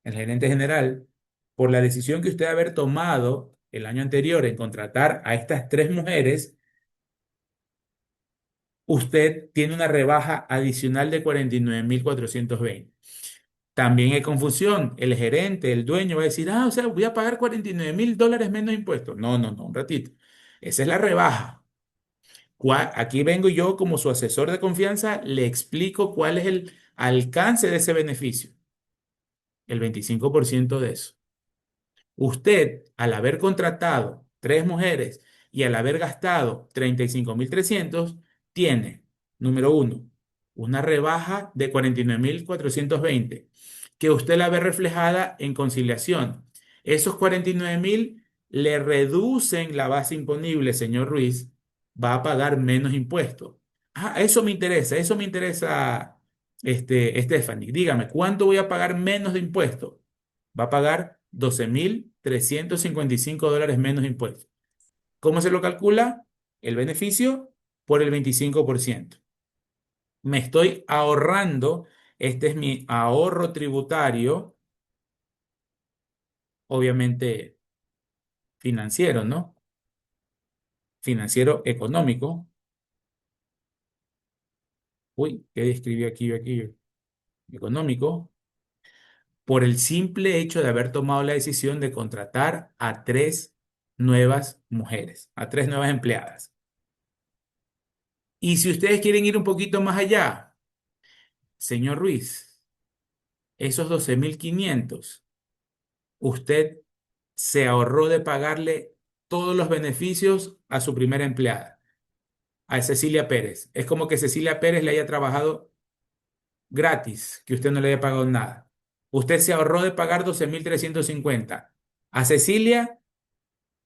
el gerente general, por la decisión que usted haber tomado el año anterior en contratar a estas tres mujeres, usted tiene una rebaja adicional de 49.420. También hay confusión. El gerente, el dueño va a decir, o sea, voy a pagar $49.000 menos de impuestos. No, no, no, un ratito. Esa es la rebaja. Aquí vengo yo como su asesor de confianza, le explico cuál es el alcance de ese beneficio, el 25% de eso. Usted, al haber contratado tres mujeres y al haber gastado 35.300, tiene, número uno, una rebaja de 49.420 que usted la ve reflejada en conciliación. Esos 49.000 le reducen la base imponible, señor Ruiz, va a pagar menos impuestos. Eso me interesa, Stephanie. Dígame, ¿cuánto voy a pagar menos de impuestos? Va a pagar $12.355 menos de impuestos. ¿Cómo se lo calcula? El beneficio por el 25%. Me estoy ahorrando, este es mi ahorro tributario, obviamente financiero, ¿no? Financiero económico. Uy, ¿qué escribí aquí? Económico, por el simple hecho de haber tomado la decisión de contratar a tres nuevas mujeres, a tres nuevas empleadas. Y si ustedes quieren ir un poquito más allá, señor Ruiz, esos 12.500, usted se ahorró de pagarle todos los beneficios a su primera empleada, a Cecilia Pérez. Es como que Cecilia Pérez le haya trabajado gratis, que usted no le haya pagado nada. Usted se ahorró de pagar 12.350. A Cecilia,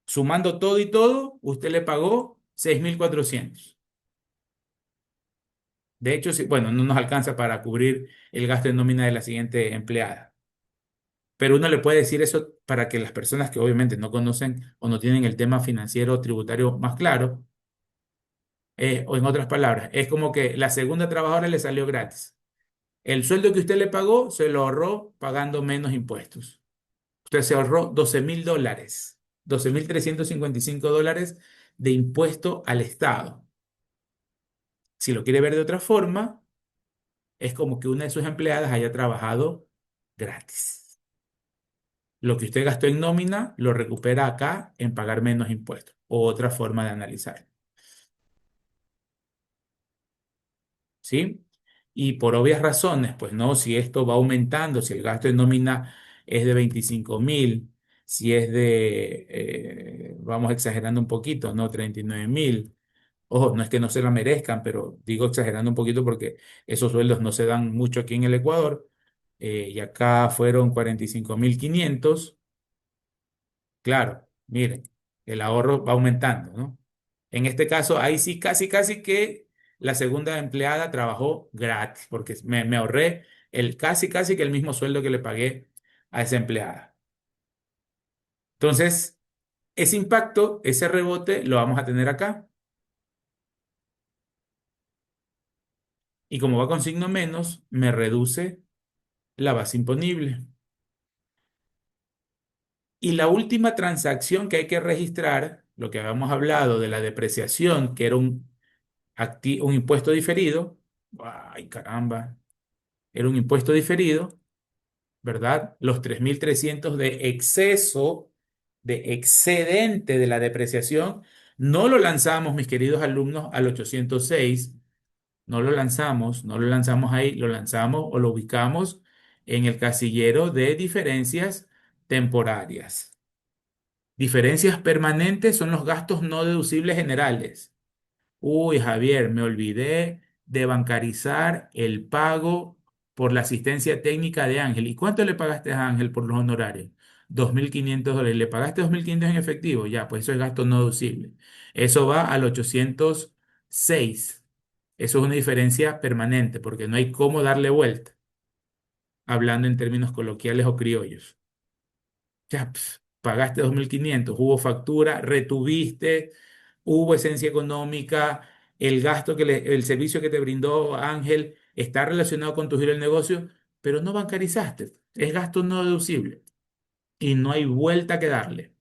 sumando todo y todo, usted le pagó 6.400. De hecho, bueno, no nos alcanza para cubrir el gasto de nómina de la siguiente empleada. Pero uno le puede decir eso para que las personas que obviamente no conocen o no tienen el tema financiero o tributario más claro, o en otras palabras, es como que la segunda trabajadora le salió gratis. El sueldo que usted le pagó se lo ahorró pagando menos impuestos. Usted se ahorró $12.000, $12.355 de impuesto al Estado. Si lo quiere ver de otra forma, es como que una de sus empleadas haya trabajado gratis. Lo que usted gastó en nómina lo recupera acá en pagar menos impuestos. Otra forma de analizar, ¿sí? Y por obvias razones, pues no, si esto va aumentando, si el gasto en nómina es de 25.000, si es de, vamos exagerando un poquito, ¿no? 39.000. Ojo, no es que no se la merezcan, pero digo exagerando un poquito porque esos sueldos no se dan mucho aquí en el Ecuador. Y acá fueron 45.500. Claro, miren, el ahorro va aumentando, ¿no? En este caso, ahí sí, casi, casi que la segunda empleada trabajó gratis, porque me ahorré el casi, casi que el mismo sueldo que le pagué a esa empleada. Entonces, ese impacto, ese rebote, lo vamos a tener acá. Y como va con signo menos, me reduce la base imponible. Y la última transacción que hay que registrar, lo que habíamos hablado de la depreciación, que era un impuesto diferido. Ay, caramba, era un impuesto diferido, ¿verdad? Los 3.300 de exceso, de excedente de la depreciación, no lo lanzamos, mis queridos alumnos, al 806. No lo lanzamos ahí, lo lanzamos o lo ubicamos en el casillero de diferencias temporarias. Diferencias permanentes son los gastos no deducibles generales. Uy, Javier, me olvidé de bancarizar el pago por la asistencia técnica de Ángel. ¿Y cuánto le pagaste a Ángel por los honorarios? $2.500. ¿Le pagaste 2.500 en efectivo? Ya, pues eso es gasto no deducible. Eso va al 806. Eso es una diferencia permanente porque no hay cómo darle vuelta, hablando en términos coloquiales o criollos. Ya, pagaste 2.500, hubo factura, retuviste, hubo esencia económica, el gasto el servicio que te brindó Ángel está relacionado con tu giro del negocio, pero no bancarizaste. Es gasto no deducible y no hay vuelta que darle.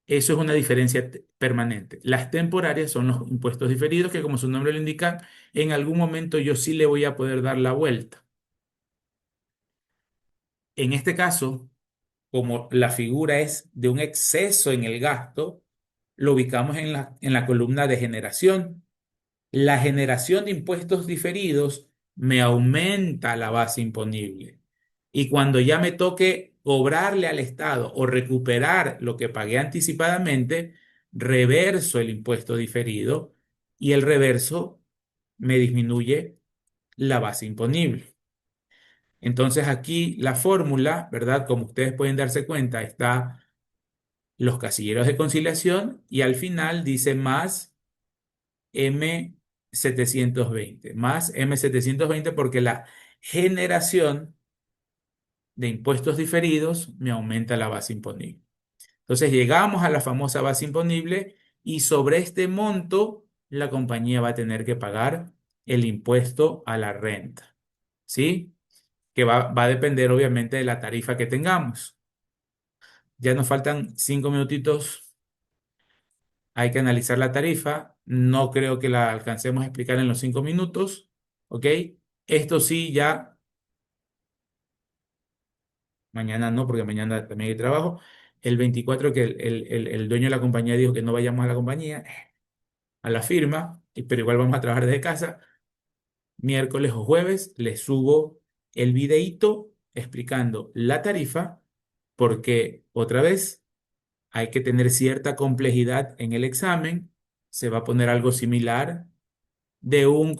Eso es una diferencia permanente. Las temporarias son los impuestos diferidos que, como su nombre lo indica, en algún momento yo sí le voy a poder dar la vuelta. En este caso, como la figura es de un exceso en el gasto, lo ubicamos en la columna de generación. La generación de impuestos diferidos me aumenta la base imponible. Y cuando ya me toque cobrarle al Estado o recuperar lo que pagué anticipadamente, reverso el impuesto diferido y el reverso me disminuye la base imponible. Entonces aquí la fórmula, ¿verdad? Como ustedes pueden darse cuenta, está los casilleros de conciliación y al final dice más M 720 más M 720 porque la generación de impuestos diferidos me aumenta la base imponible. Entonces llegamos a la famosa base imponible y sobre este monto la compañía va a tener que pagar el impuesto a la renta, ¿sí? Que va a depender obviamente de la tarifa que tengamos. Ya nos faltan 5 minutitos, hay que analizar la tarifa. No creo que la alcancemos a explicar en los 5 minutos, ¿ok? Esto sí, ya mañana no, porque mañana también hay trabajo. El 24 que el dueño de la compañía dijo que no vayamos a la compañía, a la firma, pero igual vamos a trabajar desde casa. Miércoles o jueves les subo el videíto explicando la tarifa, porque otra vez hay que tener cierta complejidad en el examen. Se va a poner algo similar de un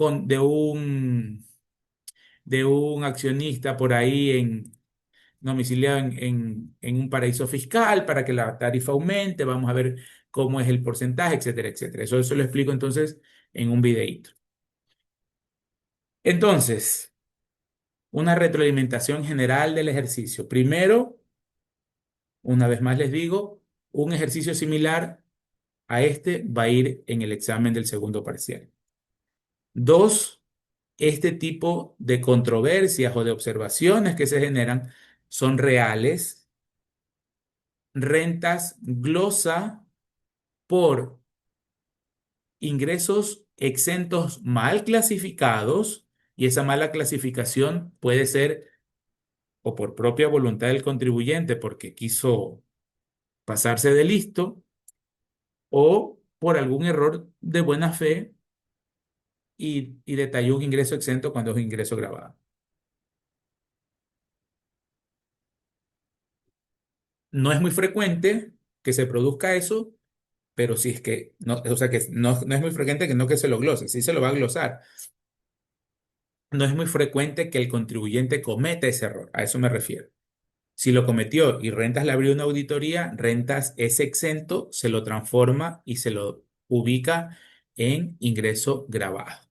accionista por ahí domiciliado en un paraíso fiscal para que la tarifa aumente. Vamos a ver cómo es el porcentaje, etcétera, etcétera. Eso lo explico entonces en un videíto. Entonces, una retroalimentación general del ejercicio. Primero, una vez más les digo, un ejercicio similar a este va a ir en el examen del segundo parcial. Dos, este tipo de controversias o de observaciones que se generan son reales. Rentas glosa por ingresos exentos mal clasificados, y esa mala clasificación puede ser o por propia voluntad del contribuyente porque quiso pasarse de listo, o por algún error de buena fe y detalló un ingreso exento cuando es un ingreso grabado. No es muy frecuente que se produzca eso, pero sí es que, no, o sea que no es muy frecuente que no que se lo glose, sí se lo va a glosar. No es muy frecuente que el contribuyente cometa ese error, a eso me refiero. Si lo cometió y Rentas le abrió una auditoría, Rentas ese exento se lo transforma y se lo ubica en ingreso grabado.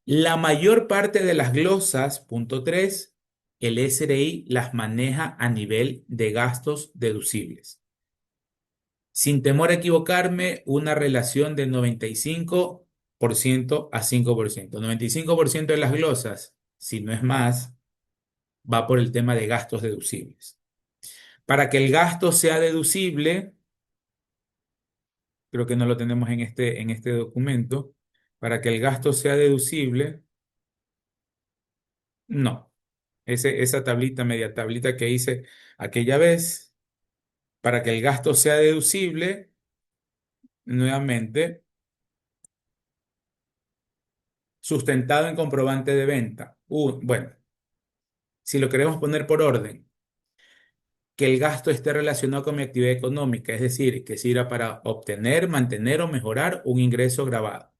La mayor parte de las glosas, punto 3, el SRI las maneja a nivel de gastos deducibles. Sin temor a equivocarme, una relación de 95% a 5%. 95% de las glosas, si no es más, va por el tema de gastos deducibles. Para que el gasto sea deducible, creo que no lo tenemos en este documento, para que el gasto sea deducible, no. Esa tablita, media tablita que hice aquella vez, para que el gasto sea deducible, nuevamente, sustentado en comprobante de venta. Bueno, si lo queremos poner por orden, que el gasto esté relacionado con mi actividad económica, es decir, que sirva para obtener, mantener o mejorar un ingreso grabado.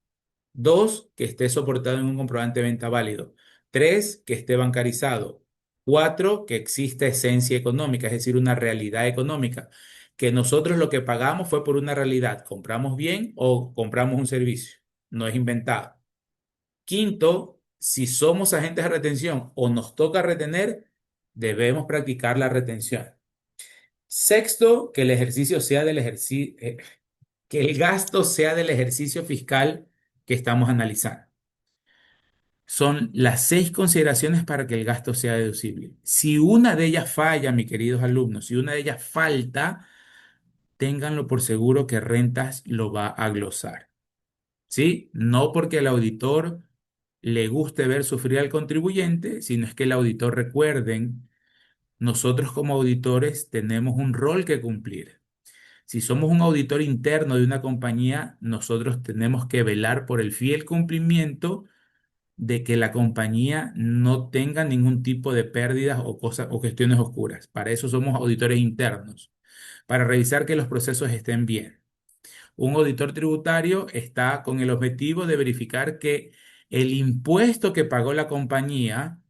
Dos, que esté soportado en un comprobante de venta válido. Tres, que esté bancarizado. Cuatro, que exista esencia económica, es decir, una realidad económica. Que nosotros lo que pagamos fue por una realidad. Compramos bien o compramos un servicio. No es inventado. Quinto, si somos agentes de retención o nos toca retener, debemos practicar la retención. Sexto, que el ejercicio sea del ejercicio, que el gasto sea del ejercicio fiscal que estamos analizando. Son las 6 consideraciones para que el gasto sea deducible. Si una de ellas falla, mis queridos alumnos, si una de ellas falta, ténganlo por seguro que Rentas lo va a glosar. ¿Sí? No porque el auditor le guste ver sufrir al contribuyente, sino es que el auditor, recuerden, nosotros como auditores tenemos un rol que cumplir. Si somos un auditor interno de una compañía, nosotros tenemos que velar por el fiel cumplimiento de que la compañía no tenga ningún tipo de pérdidas o cosas o cuestiones oscuras. Para eso somos auditores internos, para revisar que los procesos estén bien. Un auditor tributario está con el objetivo de verificar que el impuesto que pagó la compañía,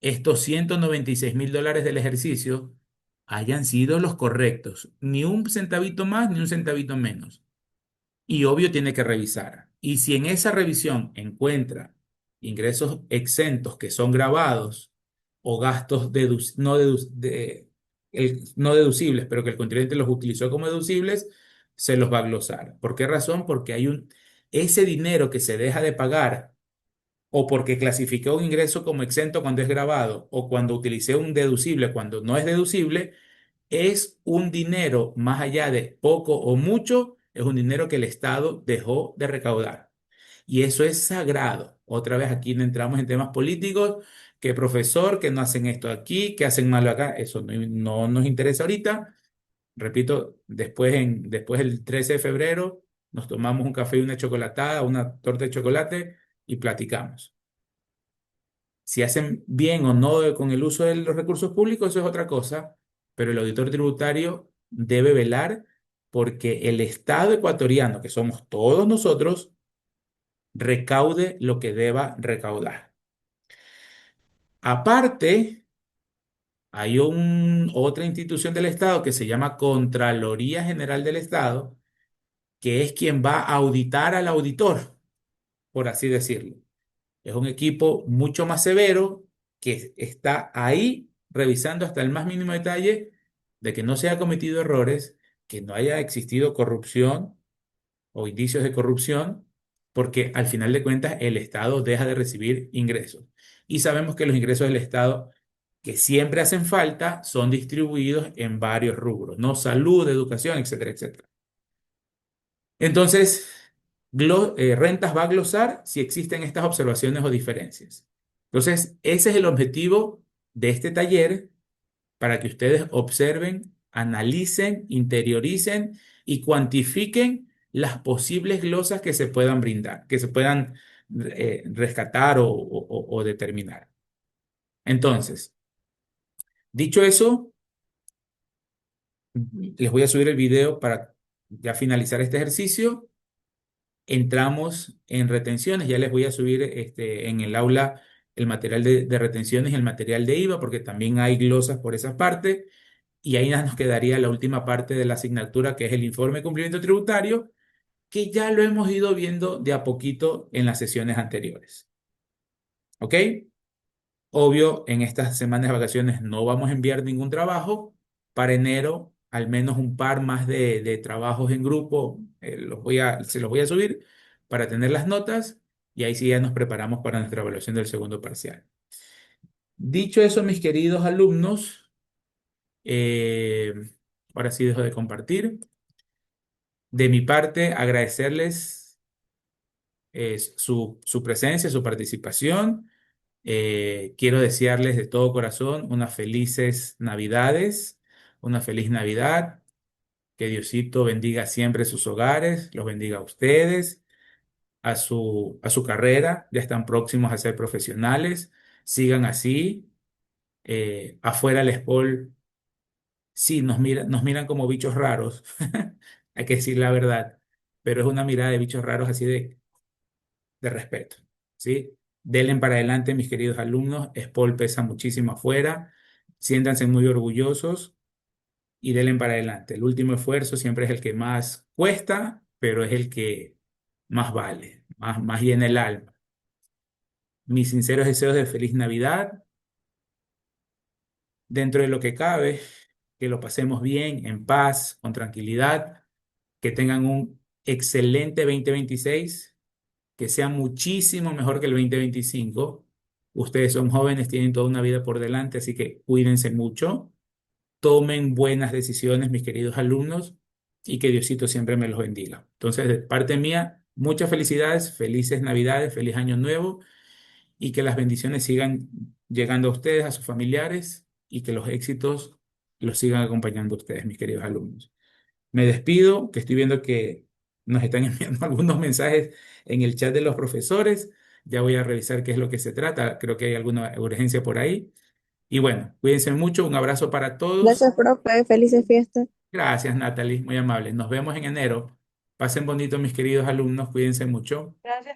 estos $196,000 del ejercicio, hayan sido los correctos. Ni un centavito más ni un centavito menos. Y obvio tiene que revisar. Y si en esa revisión encuentra ingresos exentos que son grabados o gastos no deducibles, pero que el contribuyente los utilizó como deducibles, se los va a glosar. ¿Por qué razón? Porque ese dinero que se deja de pagar o porque clasificé un ingreso como exento cuando es grabado o cuando utilicé un deducible cuando no es deducible, es un dinero más allá de poco o mucho, es un dinero que el Estado dejó de recaudar. Y eso es sagrado. Otra vez aquí no entramos en temas políticos, que profesor, que no hacen esto aquí, que hacen malo acá, eso no nos interesa ahorita. Repito, después el 13 de febrero nos tomamos un café y una chocolatada, una torta de chocolate y platicamos. Si hacen bien o no con el uso de los recursos públicos, eso es otra cosa, pero el auditor tributario debe velar porque el Estado ecuatoriano, que somos todos nosotros, recaude lo que deba recaudar. Aparte, hay otra institución del Estado que se llama Contraloría General del Estado, que es quien va a auditar al auditor, por así decirlo. Es un equipo mucho más severo que está ahí revisando hasta el más mínimo detalle de que no se haya cometido errores, que no haya existido corrupción o indicios de corrupción, porque al final de cuentas el Estado deja de recibir ingresos. Y sabemos que los ingresos del Estado que siempre hacen falta son distribuidos en varios rubros, ¿no? Salud, educación, etcétera, etcétera. Entonces, Rentas va a glosar si existen estas observaciones o diferencias. Entonces, ese es el objetivo de este taller para que ustedes observen, analicen, interioricen y cuantifiquen las posibles glosas que se puedan brindar, que se puedan rescatar o determinar. Entonces, dicho eso, les voy a subir el video para ya finalizar este ejercicio. Entramos en retenciones. Ya les voy a subir en el aula el material de retenciones y el material de IVA, porque también hay glosas por esa parte. Y ahí ya nos quedaría la última parte de la asignatura, que es el informe de cumplimiento tributario, que ya lo hemos ido viendo de a poquito en las sesiones anteriores. ¿Ok? Obvio, en estas semanas de vacaciones no vamos a enviar ningún trabajo. Para enero, al menos un par más de trabajos en grupo, se los voy a subir para tener las notas y ahí sí ya nos preparamos para nuestra evaluación del segundo parcial. Dicho eso, mis queridos alumnos, eh, ahora sí dejo de compartir. De mi parte, agradecerles su presencia, su participación. Quiero desearles de todo corazón unas felices Navidades, una feliz Navidad. Que Diosito bendiga siempre sus hogares, los bendiga a ustedes, a su carrera. Ya están próximos a ser profesionales. Sigan así. Afuera el SPOL, sí, nos miran como bichos raros. Hay que decir la verdad. Pero es una mirada de bichos raros así de respeto, ¿sí? Denle para adelante, mis queridos alumnos. SPOL pesa muchísimo afuera. Siéntanse muy orgullosos y denle para adelante. El último esfuerzo siempre es el que más cuesta, pero es el que más vale, más llena el alma. Mis sinceros deseos de feliz Navidad, dentro de lo que cabe, que lo pasemos bien, en paz, con tranquilidad, que tengan un excelente 2026, que sea muchísimo mejor que el 2025. Ustedes son jóvenes, tienen toda una vida por delante, así que cuídense mucho, tomen buenas decisiones, mis queridos alumnos, y que Diosito siempre me los bendiga. Entonces, de parte mía, muchas felicidades, felices Navidades, feliz Año Nuevo y que las bendiciones sigan llegando a ustedes, a sus familiares y que los éxitos los sigan acompañando a ustedes, mis queridos alumnos. Me despido, que estoy viendo que nos están enviando algunos mensajes en el chat de los profesores. Ya voy a revisar qué es lo que se trata. Creo que hay alguna urgencia por ahí. Y bueno, cuídense mucho. Un abrazo para todos. Gracias, profe. Felices fiestas. Gracias, Natalie. Muy amable. Nos vemos en enero. Pasen bonito, mis queridos alumnos. Cuídense mucho. Gracias.